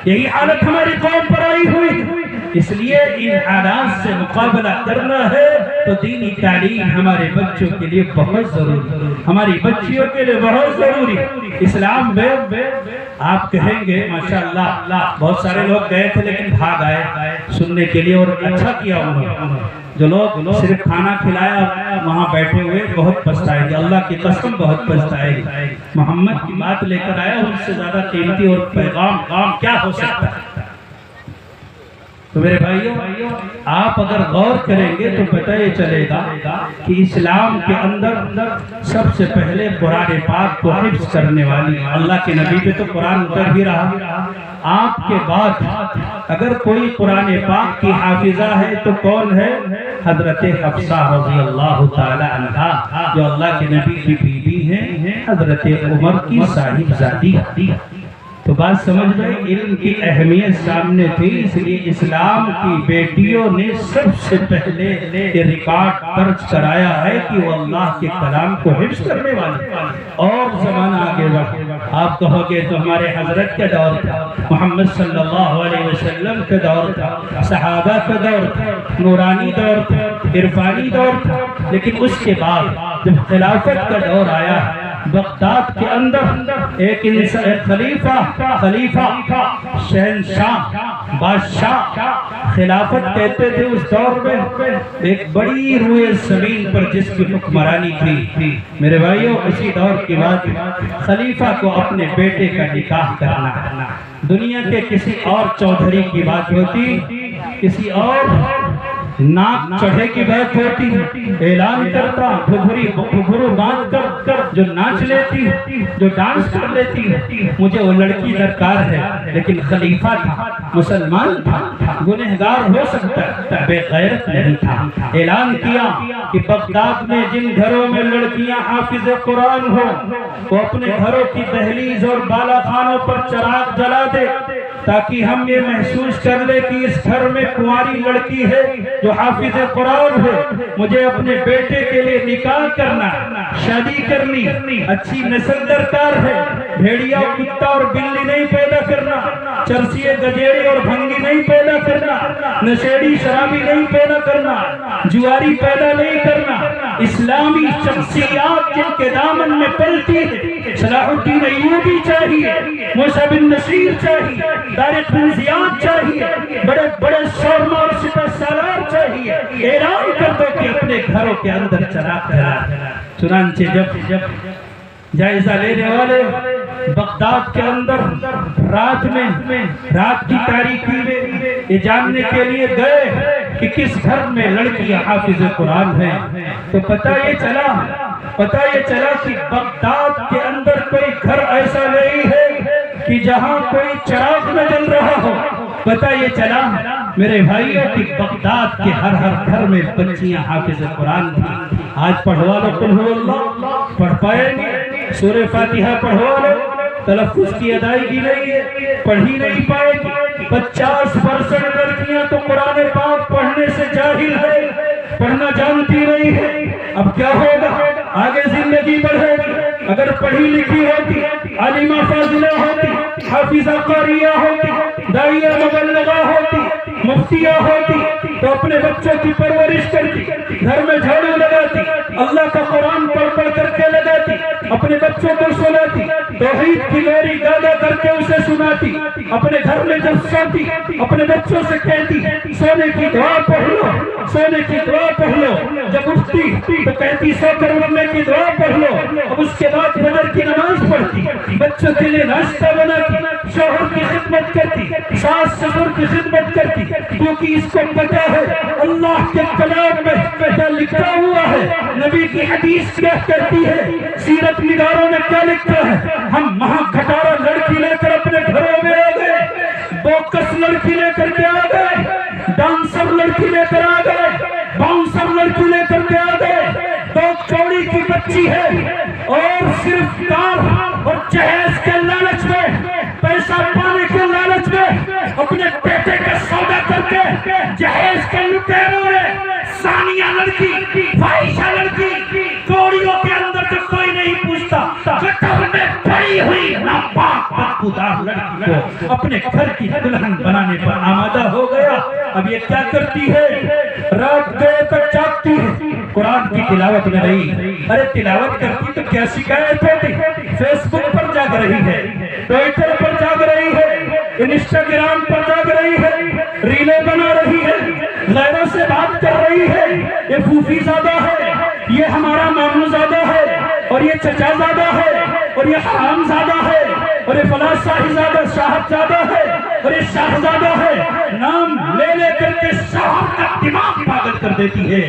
یہی حالت ہماری قوم پر آئی ہوئی۔ اس لیے ان حالات سے مقابلہ کرنا ہے تو دینی تعلیم ہمارے بچوں کے لیے بہت ضروری، ہماری بچیوں کے لیے بہت ضروری۔ اسلام میں آپ کہیں گے ماشاءاللہ بہت سارے لوگ گئے تھے لیکن بھاگ آئے سننے کے لیے، اور اچھا کیا انہوں نے، جو لوگ صرف کھانا کھلایا وہاں بیٹھے ہوئے بہت پچھتائے گی، اللہ کی قسم بہت پچھتائے گی۔ محمد کی بات لے کر آیا، ان سے زیادہ قیمتی اور پیغام کیا ہو سکتا ہے؟ تو میرے بھائیوں، آپ اگر غور کریں گے تو پتہ یہ چلے گا کہ اسلام کے اندر سب سے پہلے قرآن پاک کو حفظ کرنے والی، اللہ کے نبی پہ تو قرآن اتر ہی رہا، آپ کے بعد اگر کوئی قرآن پاک کی حافظہ ہے تو کون ہے؟ حضرت حفصہ رضی اللہ تعالی عنہ، جو اللہ کے نبی کی بیوی ہیں، حضرت عمر کی صاحبزادی۔ تو بات سمجھ گئے، علم کی اہمیت سامنے تھی، اس لیے اسلام کی بیٹیوں نے سب سے پہلے یہ ریکارڈ درج کرایا ہے کہ وہ اللہ کے کلام کو حفظ کرنے والے۔ اور زمانہ آگے بڑھ، آپ کہو گے تو ہمارے حضرت کا دور تھا، محمد صلی اللہ علیہ وسلم کا دور تھا، صحابہ کا دور تھا، نورانی دور تھا، عرفانی دور تھا، لیکن اس کے بعد جب خلافت کا دور آیا، بغداد کے اندر ایک خلیفہ، شہنشاہ، بادشاہ، خلافت کہتے تھے اس دور میں ایک بڑی روئے زمین پر جس کی حکمرانی تھی. میرے بھائیوں اسی دور کی بات خلیفہ کو اپنے بیٹے کا نکاح کرنا دنیا کے کسی اور چودھری کی بات ہوتی, کسی اور ناک چڑھے کی بات ہوتی, اعلان کرتا گھگرو باندھ کر جو ناچ لیتی, جو ڈانس کر لیتی, مجھے وہ لڑکی درکار ہے. لیکن خلیفہ تھا, مسلمان تھا, گنہگار ہو سکتا, بے غیرت نہیں تھا. اعلان کیا کہ بغداد میں جن گھروں میں لڑکیاں حافظ قرآن ہو وہ اپنے گھروں کی دہلیز اور بالا خانوں پر چراغ جلا دے, تاکہ ہم یہ محسوس کر لیں کہ اس گھر میں کنواری لڑکی ہے جو حافظ قرآن ہے. مجھے اپنے بیٹے کے لیے نکاح کرنا, شادی کرنی, اچھی نسل درکار ہے. بھیڑیا, کتا اور بلی نہیں پیدا کرنا, چرسیے, گجیڑے اور بھنگی نہیں پیدا کرنا, نشیڑی شرابی نہیں پیدا کرنا, جواری پیدا نہیں کرنا. اسلامی شخصیات جن کے دامن میں پلتی ہے, صلاح الدین ایوبی چاہیے, موسیٰ بن نصیر چاہیے, طارق بن زیاد چاہیے, بڑے بڑے شورما اور سپہ سالار چاہیے. اعلان کر دو کہ اپنے گھروں کے اندر چراغ کرا. چنانچہ جب جائزہ لینے والے بغداد کے اندر رات کی تاریکی میں یہ جاننے کے لیے گئے کہ کس گھر میں لڑکیاں حافظ قرآن ہیں, تو پتہ یہ چلا کہ بغداد کے اندر کوئی گھر ایسا نہیں ہے کہ جہاں کوئی چراغ نہ جل رہا ہو. پتہ یہ چلا میرے بھائیوں کہ بغداد کے ہر گھر میں بچیاں حافظ قرآن تھی. آج پڑھوا لو قل هو اللہ, پڑھ پائیں گے؟ سورہ فاتحہ پڑھوا لو, تلفظ کی ادائیگی نہیں ہے, پڑھی نہیں پائے گی. 50% لڑکیاں تو قرآن پاک پڑھنے سے جاہل ہے, پڑھنا جانتی نہیں ہے. اب کیا ہوگا؟ آگے زندگی بڑھے گی. اگر پڑھی لکھی ہوتی, عالمہ فاضلہ ہوتی, حافظہ قاریہ ہوتی, داعیہ مبلغہ ہوتی, مفتیہ ہوتی, تو اپنے بچوں کی پرورش کرتی, گھر میں جھاڑو لگاتی, اللہ کا قرآن پڑھ کر کے لگاتی, اپنے بچوں کو سناتی, توحید کی لہری گادا کر کے اسے سناتی, اپنے گھر میں جب سوتی اپنے بچوں سے کہتی سونے کی دعا پڑھ لو, سونے کی دعا پڑھ لو. جب اٹھتی تو کہتی سو کر مرنے کی دعا پڑھ لو. اب اس کے بعد فجر کی نماز پڑھتی, بچوں کے لیے ناشتہ بناتی, شوہر کی خدمت کرتی, ساس سسر کی خدمت کرتی, کیونکہ اس کو پتہ ہے اللہ کے کلام میں کیا لکھا ہوا ہے, نبی کی حدیث کیا کہتی ہے, سیرت نگاروں نے کیا لکھا ہے. ہم مہا کھٹارا لڑکی لے کر اپنے گھروں میں آ گئے, بوکس لڑکی لے کر کے آ گئے, ڈانسر لڑکی لے کر آ گئے, باؤنسر لڑکی لے کر کے آ گئے. تو چوڑی کی بچی ہے اور صرف کار اور جہیز کے لالچ میں, پیسہ پانے کے لالچ میں اپنے بیٹے کا سودا کر کے جہیز کے لٹیروں نے ثانیہ لڑکی, فاحشہ لڑکی, کوڑیوں کے اندر تو کوئی نہیں پوچھتا, کٹر میں پڑی ہوئی ناپاک بدبودار لڑکی کو اپنے گھر کی دلہن بنانے پر آمادہ ہو گیا. اب یہ کیا کرتی ہے؟ رات گئے تک جاگتی ہے, قرآن کی تلاوت میں رہی. ارے تلاوت کرتی تو کیا شکایت ہوتی؟ فیس بک پر جاگ رہی ہے, ٹویٹر پر جاگ رہی ہے, انسٹاگرام پر جاگ رہی ہے, ریلیں بنا رہی ہے, غیروں سے بات کر رہی ہے. یہ پھوپھی زادہ ہے, یہ ہمارا ماموں زادہ ہے, اور یہ چچا زادہ ہے, اور یہ حرام زادہ ہے, اور یہ فلاں شاہزادہ شاہد زادہ ہے, اور یہ شاہزادہ ہے. نام لے لے کر کے شوہر کا دماغ پاگل کر دیتی ہے.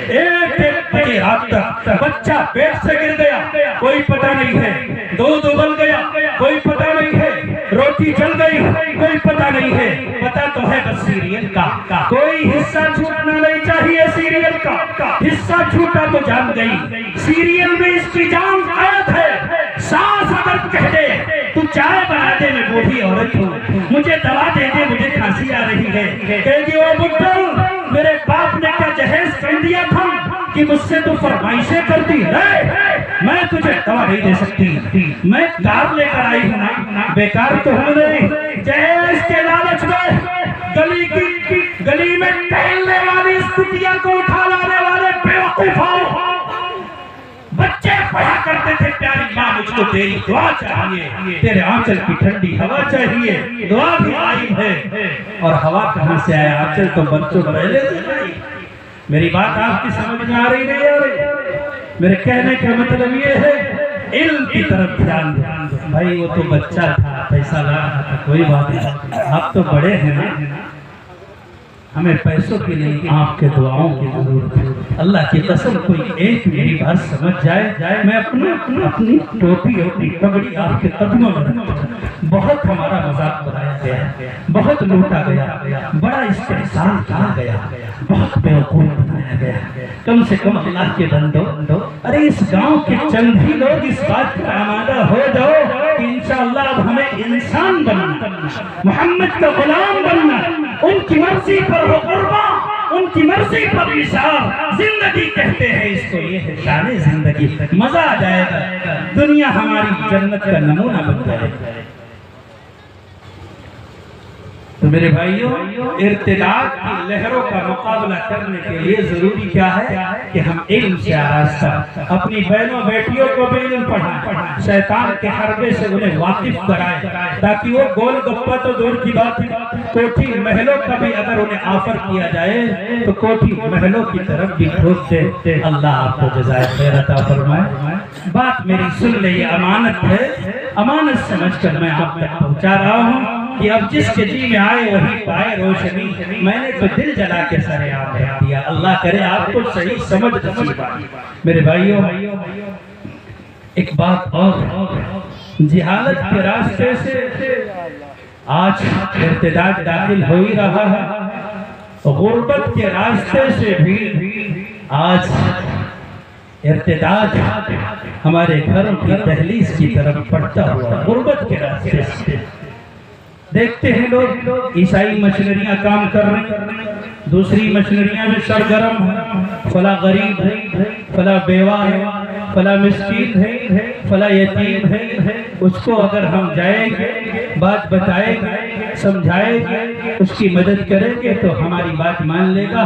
ایک بجے رات تک بچہ پیٹ سے گر گیا, کوئی پتہ نہیں ہے, دودھ ابل گیا, کوئی پتہ نہیں ہے, روٹی جل گئی, کوئی پتہ نہیں ہے. پتہ تو ہے بس سیریل کا, کوئی حصہ چھوٹنا نہیں چاہیے سیریل کا. حصہ چھوٹا تو جان گئی, سیریل میں اس کی جان قید ہے. ساس اگر کہہ دے تو چائے بنا دے, میں بوڑھی عورت ہوں, مجھے دوا دے دے, مجھے کھانسی آ رہی ہے, کہے گی او بڈھل میرے باپ نے کیا جہیز کر دیا تھا کہ مجھ سے تو فرمائشیں کرتی ہے, میں تجھے دوا نہیں دے سکتی, میں کار لے کر آئی ہوں. بیکار تو ہوں نہیں, جہیز کے لالچ میں گلی میں ٹہلنے والی اس کتیا کو اٹھا لانے والے بیوقوف ہو. بچے پڑھا کرتے تھے پیاری ماں مجھے کو تیری دعا چاہیے، تیرے آنچل کی ٹھنڈی ہوا چاہیے، دعا بھی غائب ہے۔ اور ہوا کہاں سے آئے؟ آنچل تو بچوں پہلے سے نہیں۔ میری بات آپ کی سمجھ میں آ رہی نہیں آ رہی؟ میرے کہنے کا مطلب یہ ہے علم کی طرف دھیان دو۔ بھائی وہ تو بچہ تھا، پیسہ لا رہا تھا، کوئی بات نہیں، آپ تو بڑے ہیں نا، ہمیں پیسوں کی نہیں آپ کے دعاؤں کی ضرورت ہے۔ اللہ کی قسم کوئی ایک میری بات سمجھ جائے، میں اپنی ٹوپی اپنی پگڑی آپ کے قدموں میں رکھتا ہوں۔ بہت ہمارا مذاق بنایا گیا، بہت لوٹا گیا، بڑا استحسان کیا گیا، بہت بیوقوف بنایا گیا۔ کم سے کم اللہ کے بندو، ارے اس گاؤں کے چند ہی لوگ اس بات کا آمادہ ہو جاؤ کہ انشاءاللہ اب ہمیں انسان بننا، محمد کا غلام بننا، ان کی مرضی پر ہو قربان، ان کی مرضی پر نثار زندگی کہتے ہیں اس کو، یہ ہے شان زندگی۔ مزہ آ جائے گا، دنیا ہماری جنت کا نمونہ بن جائے گا۔ تو میرے بھائیوں، ارتداد کی لہروں کا مقابلہ کرنے کے لیے ضروری کیا ہے کہ ہم علم سے آراستہ اپنی بہنوں بیٹیوں کو بھی علم پڑھائیں، شیطان کے حربے سے انہیں واقف کرائیں، تاکہ وہ گول گپا تو دور کی بات ہے، کوٹھی محلوں کا بھی اگر انہیں آفر کیا جائے تو کوٹھی محلوں کی طرف بھی ٹھوک دے۔ اللہ آپ کو جزائے خیر عطا فرمائے۔ بات میری سن لے، یہ امانت ہے، امانت سمجھ کر میں آپ تک پہنچا رہا ہوں کہ اب جس کے جی میں آئے وہی پائے روشنی۔ میں نے تو دل جلا کے سارے آپ رکھ دیا، اللہ کرے آپ کو صحیح سمجھ نصیب آئے۔ میرے بھائیوں، ایک بات اور، جہالت کے راستے سے آج ارتداد داخل ہو ہی رہا ہے، غربت کے راستے سے بھی آج ارتداد ہمارے گھروں کی دہلیز کی طرف بڑھتا ہوا، غربت کے راستے سے۔ دیکھتے ہیں لوگ عیسائی مشنریاں کام کر رہے ہیں، دوسری مشنریاں میں سرگرم ہیں، فلاں غریب ہے، فلاں بیوہ ہے، فلاں مسکین ہے، فلاں یتیم ہے، اس کو اگر ہم جائیں گے، بات بتائیں گے، سمجھائیں گے، اس کی مدد کریں گے تو ہماری بات مان لے گا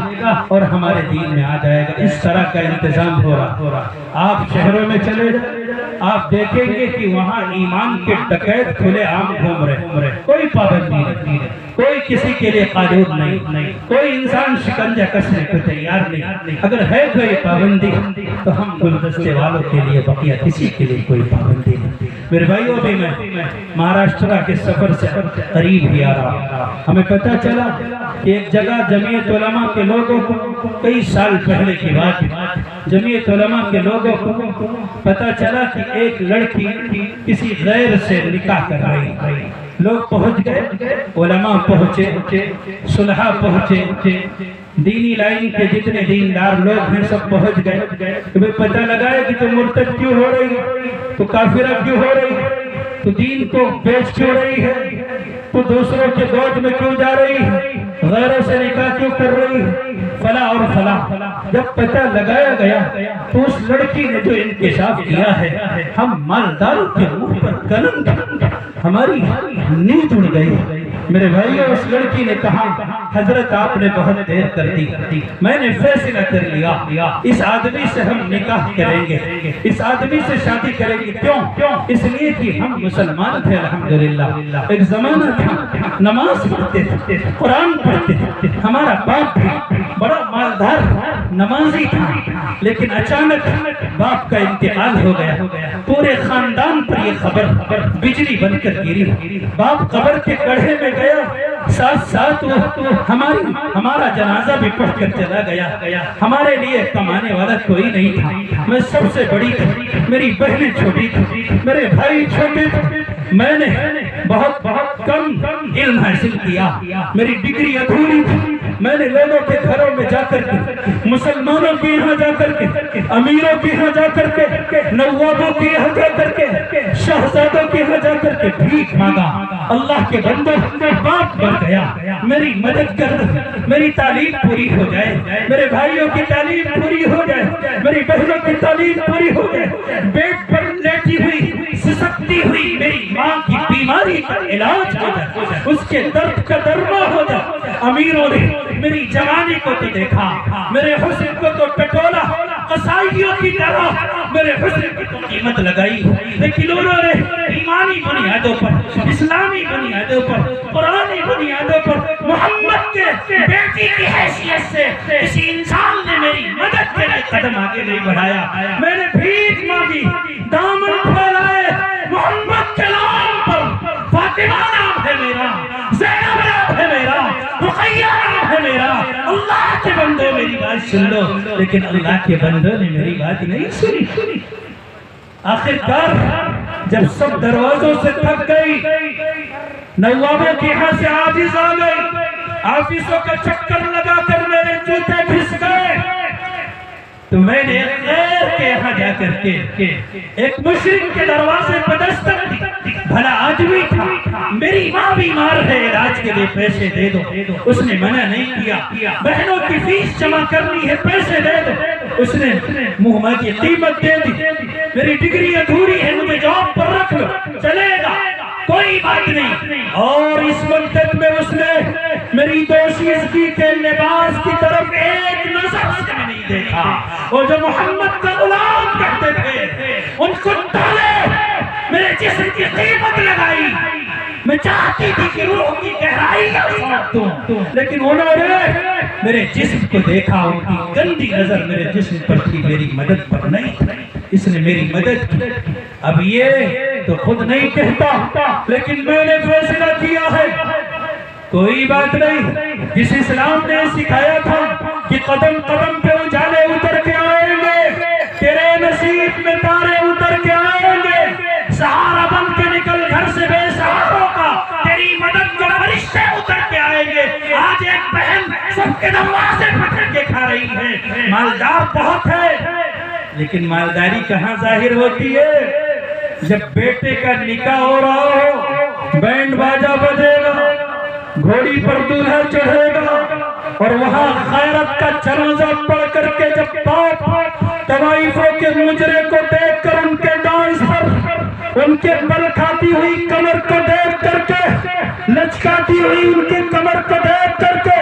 اور ہمارے دین میں آ جائے گا۔ اس طرح کا انتظام ہو رہا۔ آپ شہروں میں چلے جائیں، آپ دیکھیں گے کہ وہاں ایمان کے ڈکیت کھلے عام گھوم رہے، کوئی پابندی نہیں، کوئی کسی کے لیے قانون نہیں، کوئی انسان شکنجہ کسنے کو تیار نہیں۔ اگر ہے کوئی پابندی تو ہم گلدستے والوں کے لیے، بقیہ کسی کے لیے کوئی پابندی نہیں۔ میرے بھائیوں، بھی میں مہاراشٹرا کے سفر سے قریب ہی آ رہا، ہمیں پتہ چلا کہ ایک جگہ جمعیت علماء کے لوگوں کو، کئی سال پہلے کی بات، جمعیت علماء کے لوگوں کو پتہ چلا کہ ایک لڑکی کسی غیر سے نکاح کر رہی ہے۔ لوگ پہنچ گئے، علماء پہنچے، صلحاء پہنچے، دینی لائن کے جتنے دیندار لوگ ہیں سب پہنچ گئے کہ پتہ لگائے کہ تو مرتد کیوں ہو رہی ہے، تو کافرہ کیوں ہو رہی ہے، تو دین کو بیچ کیوں رہی ہے، تو دوسروں کے گود میں کیوں جا رہی ہے، غیروں سے نکاح کیوں کر رہی ہے، فلاں اور فلاں۔ جب پتہ لگایا گیا تو اس لڑکی نے جو انکشاف کیا ہے، ہم مالداروں کے منہ پر قلم، ہماری نیند اڑ گئی۔ میرے بھائیوں، اس لڑکی نے کہا، حضرت آپ نے بہت دیر کر دی، میں نے فیصلہ کر لیا، اس آدمی سے ہم نکاح کریں گے، اس آدمی سے شادی کریں گے۔ کیوں؟ اس لیے کہ ہم مسلمان تھے الحمدللہ۔ ایک زمانہ تھا نماز پڑھتے تھے، قرآن پڑھتے تھے، ہمارا باپ بھی بڑا مالدار نمازی تھا، لیکن اچانک باپ کا انتقال ہو گیا، پورے خاندان پر یہ خبر بجلی بن کر گری۔ باپ قبر کے گڑھے میں گیا، ساتھ ساتھ وہ ہمارا جنازہ بھی پڑھ کر چلا گیا۔ ہمارے لیے کمانے والا کوئی نہیں تھا، میں سب سے بڑی تھی، میری بہنیں چھوٹی تھی، میرے بھائی چھوٹے تھے، میں نے بہت کم علم حاصل کیا، میری ڈگری ادھوری تھی۔ میں نے لوگوں کے گھروں میں جا کر کے، مسلمانوں کے یہاں جا کر کے، امیروں کے یہاں جا کر کے، نوابوں کے یہاں جا کر کے، شہزادوں کے یہاں جا کر کے بھیک مانگا۔ اللہ کے بندے، باپ بن گیا، میری مدد کر، میری تعلیم پوری ہو جائے، میرے بھائیوں کی تعلیم پوری ہو جائے، میری بہنوں کی تعلیم پوری ہو جائے، بیڈ پر لیٹی ہوئی سسکتی ہوئی میری ماں کی بیماری کا علاج ہو جائے، اس کے درد کا درما ہو جائے۔ امیروں نے میری جوانی کو تو دیکھا، میرے حسن کو تو ٹٹولا، قصائیوں کی طرح میرے حسن کی تو قیمت لگائی، لیکن انہوں نے ایمانی بنیادوں پر، اسلامی بنیادوں پر، قرآنی بنیادوں پر، محمد کے بیٹی کی حیثیت سے کسی انسان نے میری مدد کے لیے قدم آگے نہیں بڑھایا۔ میں نے بھیک مانگی، دامن پھیلائے، محمد کے نام پر، فاطمہ نام ہے میرا، زینب نام ہے میرا، رقیہ نام ہے میرا، اللہ کے بندوں میری بات سن لو، لیکن اللہ کے بندوں نے میری بات نہیں سنی۔ آخر کار جب سب دروازوں سے تھک گئی، نوابوں کے ہاں سے عاجز آ گئی، آفیسوں کا چکر لگا کر میرے جوتے گھس گئے، تو میں نے ایک غیر کے یہاں جا کر کے ایک مشرک کے دروازے پر دستک دی۔ بھلا آدمی تھا، میری ماں بیمار ہے، علاج کے لیے پیسے دے دو، اس نے منع نہیں کیا۔ بہنوں کی فیس جمع کرنی ہے، پیسے دے دو، اس نے منہ کی قیمت دے دی۔ میری ڈگری ادھوری ہے، مجھے جاب پر رکھ لو، چلے گا، کوئی بات نہیں۔ اور اس مدت میں اس نے میری دوشیزگی کے لباس کی طرف ایک نظر سے نہیں دیکھا۔ اور جو محمد کا غلام کہتے تھے ان کو ڈالے، میرے جسم کی قیمت لگائی، میں چاہتی تھی کہ روح کی گہرائی ساتھ دوں، لیکن انہوں نے میرے جسم کو دیکھا، ان کی گندی نظر میرے جسم پر تھی، میری مدد پر نہیں تھی۔ اس نے میری مدد کی۔ اب یہ تو خود نہیں کہتا، لیکن میں نے فیصلہ کیا ہے، کوئی بات نہیں۔ جس اسلام نے سکھایا تھا کہ قدم قدم پہ اجالے اتر کے آئیں گے، تیرے نصیب میں تارے اتر کے آئیں گے، سہارا بن کے نکل گھر سے بے سہاروں کا، تیری مدد کو فرشتے اتر کے آئیں گے۔ آج ایک بہن سب کے دروازے پکڑ کے کھا رہی ہے، مالدار بہت ہے، لیکن مالداری کہاں ظاہر ہوتی ہے؟ جب بیٹے کا نکاح ہو رہا ہو، بینڈ باجا بجے گا، گھوڑی پر دولہا چڑھے گا، اور وہاں خیرت کا جنازہ پڑھ کر کے جب باپ طوائفوں کے مجرے کو دیکھ کر ان کے ڈانس پر، ان کے بل کھاتی ہوئی کمر کو دیکھ کر کے، لچکاتی ہوئی ان کی کمر کو دیکھ کر کے،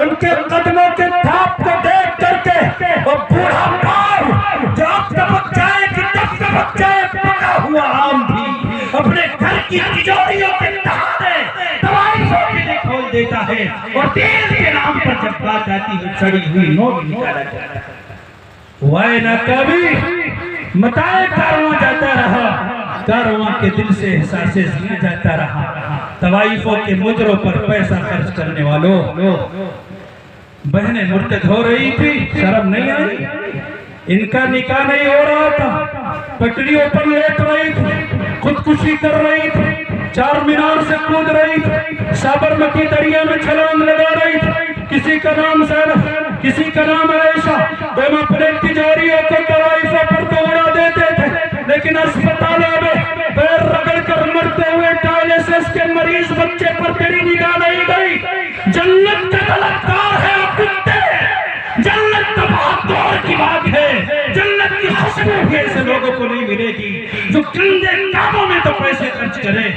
ان کے قدموں کے تھاپ کو دیکھ کر کے، اور بوڑھا باپ جو اب ٹپک جائے کہ تب ٹپک جائے، پکا ہوا آم بھی اپنے گھر کی تجوریوں کے دہانے طوائفوں کے لیے کھول دیتا ہے، اور دین کے نام پر جب بات آتی ہے چڑی ہوئی نوٹ نکالا جاتا ہے۔ وَإِنَا کبھی متائے کارواں جاتا رہا، کارواں کے دل سے احساس زیاں جاتا رہا، طوائفوں کے مجروں پر پیسہ خرچ کرنے والوں، بہنیں مرتد ہو رہی تھی، شرم نہیں آئی، ان کا نکاح نہیں ہو رہا تھا، پٹڑیوں پر لیٹ رہی تھی، خودکشی کر رہی تھی، چار مینار سے کود رہی تھی، سابرمتی دریا میں چھلانگ لگا رہی تھی، کسی کا نام زینب، کسی کا نام عائشہ، دونوں پلیٹ تجاریوں کو طوائفوں پر دوڑا دیتے تھے، لیکن اسپتالوں میں پیر رگڑ کر مرتے ہوئے ڈائلیسس کے مریض بچے پر تیری نگاہ نہیں گئی۔ جنت کا طلبگار ہے اور کتے، جنت تو بہت دور کی بات ہے، جنت کی خوشبو بھی ایسے لوگوں کو نہیں ملے گی جو گندے کاموں میں تو پیسے خرچ کرے۔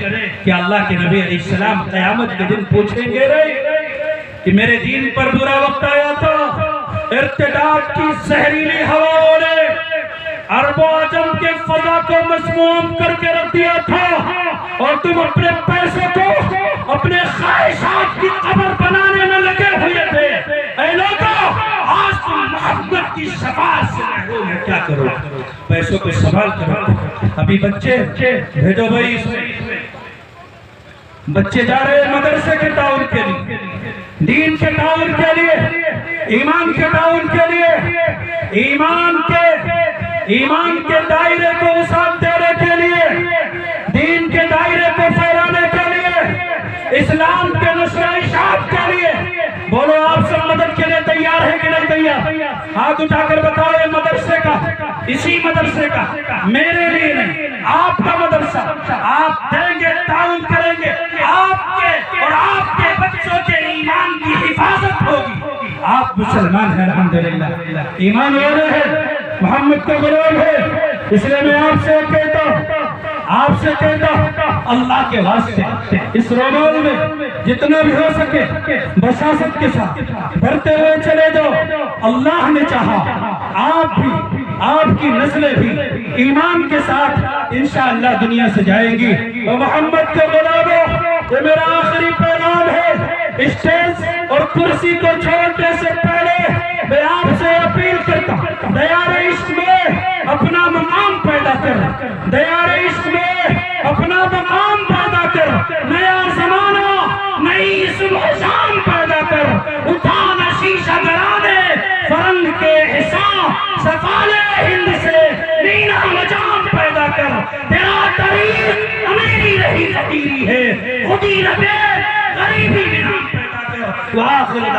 کہ اللہ کے نبی علیہ السلام قیامت کے دن پوچھیں گے کہ میرے دین پر برا وقت آیا تھا، ارتداد کی زہریلی ہواؤں نے عرب و عجم کے فضا کو مسموم کر کے رکھ دیا تھا، اور تم اپنے پیسے کو اپنے خواہشات کی قبر بنانے میں لگے ہوئے تھے۔ اے لوگوں، آج تم محبت کی شفاعت سے محروم ہیں، کیا کرو؟ پیسوں کو سنبھال کرو۔ ابھی بچے بھیجو بھائی، اس میں بچے جا رہے ہیں مدرسے کے تعاون کے لیے، دین کے تعاون کے لیے، ایمان کے تعاون کے لیے، ایمان کے دائرے کو وسعت دینے کے لیے، دین کے دائرے کو پھیلانے کے لیے، اسلام کے نشر و اشاعت کے لیے۔ بولو آپ سب مدد کے لیے تیار ہیں کہ نہیں تیار؟ ہاتھ اٹھا کر بتاؤ، یہ مدرسے کا، اسی مدرسے کا، میرے لیے نہیں، آپ کا مدرسہ، آپ دیں گے، تعاون کریں گے، آپ کے اور آپ کے بچوں کے ایمان کی حفاظت ہوگی۔ آپ مسلمان ہیں الحمدللہ، ایمان والے ہیں، محمد کا غلام ہے، اس لیے میں آپ سے کہتا ہوں اللہ کے واسطے اس رمضان میں جتنا بھی ہو سکے بشاشت کے ساتھ بڑھتے ہوئے چلے جاؤ۔ اللہ نے چاہا آپ بھی آپ کی نسلیں بھی ایمان کے ساتھ انشاءاللہ دنیا سے جائیں گی. اور محمد کے غلاموں، یہ میرا آخری پیغام ہے. اسٹیج اور کرسی کو چھوڑنے سے پہلے میں آپ سے اپیل کرتا ہوں، دیار عشق میں اپنا مقام پیدا کر، دیار عشق میں اپنا مقام پیدا کر، نیا زمانہ نئی صبح شام پیدا کر. اٹھانا شیشہ گرانے فرنگ کے حساب سفالے ہند سے نینا مجام پیدا کر. تیرا طریق امیری رہی فقیری ہے، خودی ربے غریبی بھی نام پیدا کر. وآخر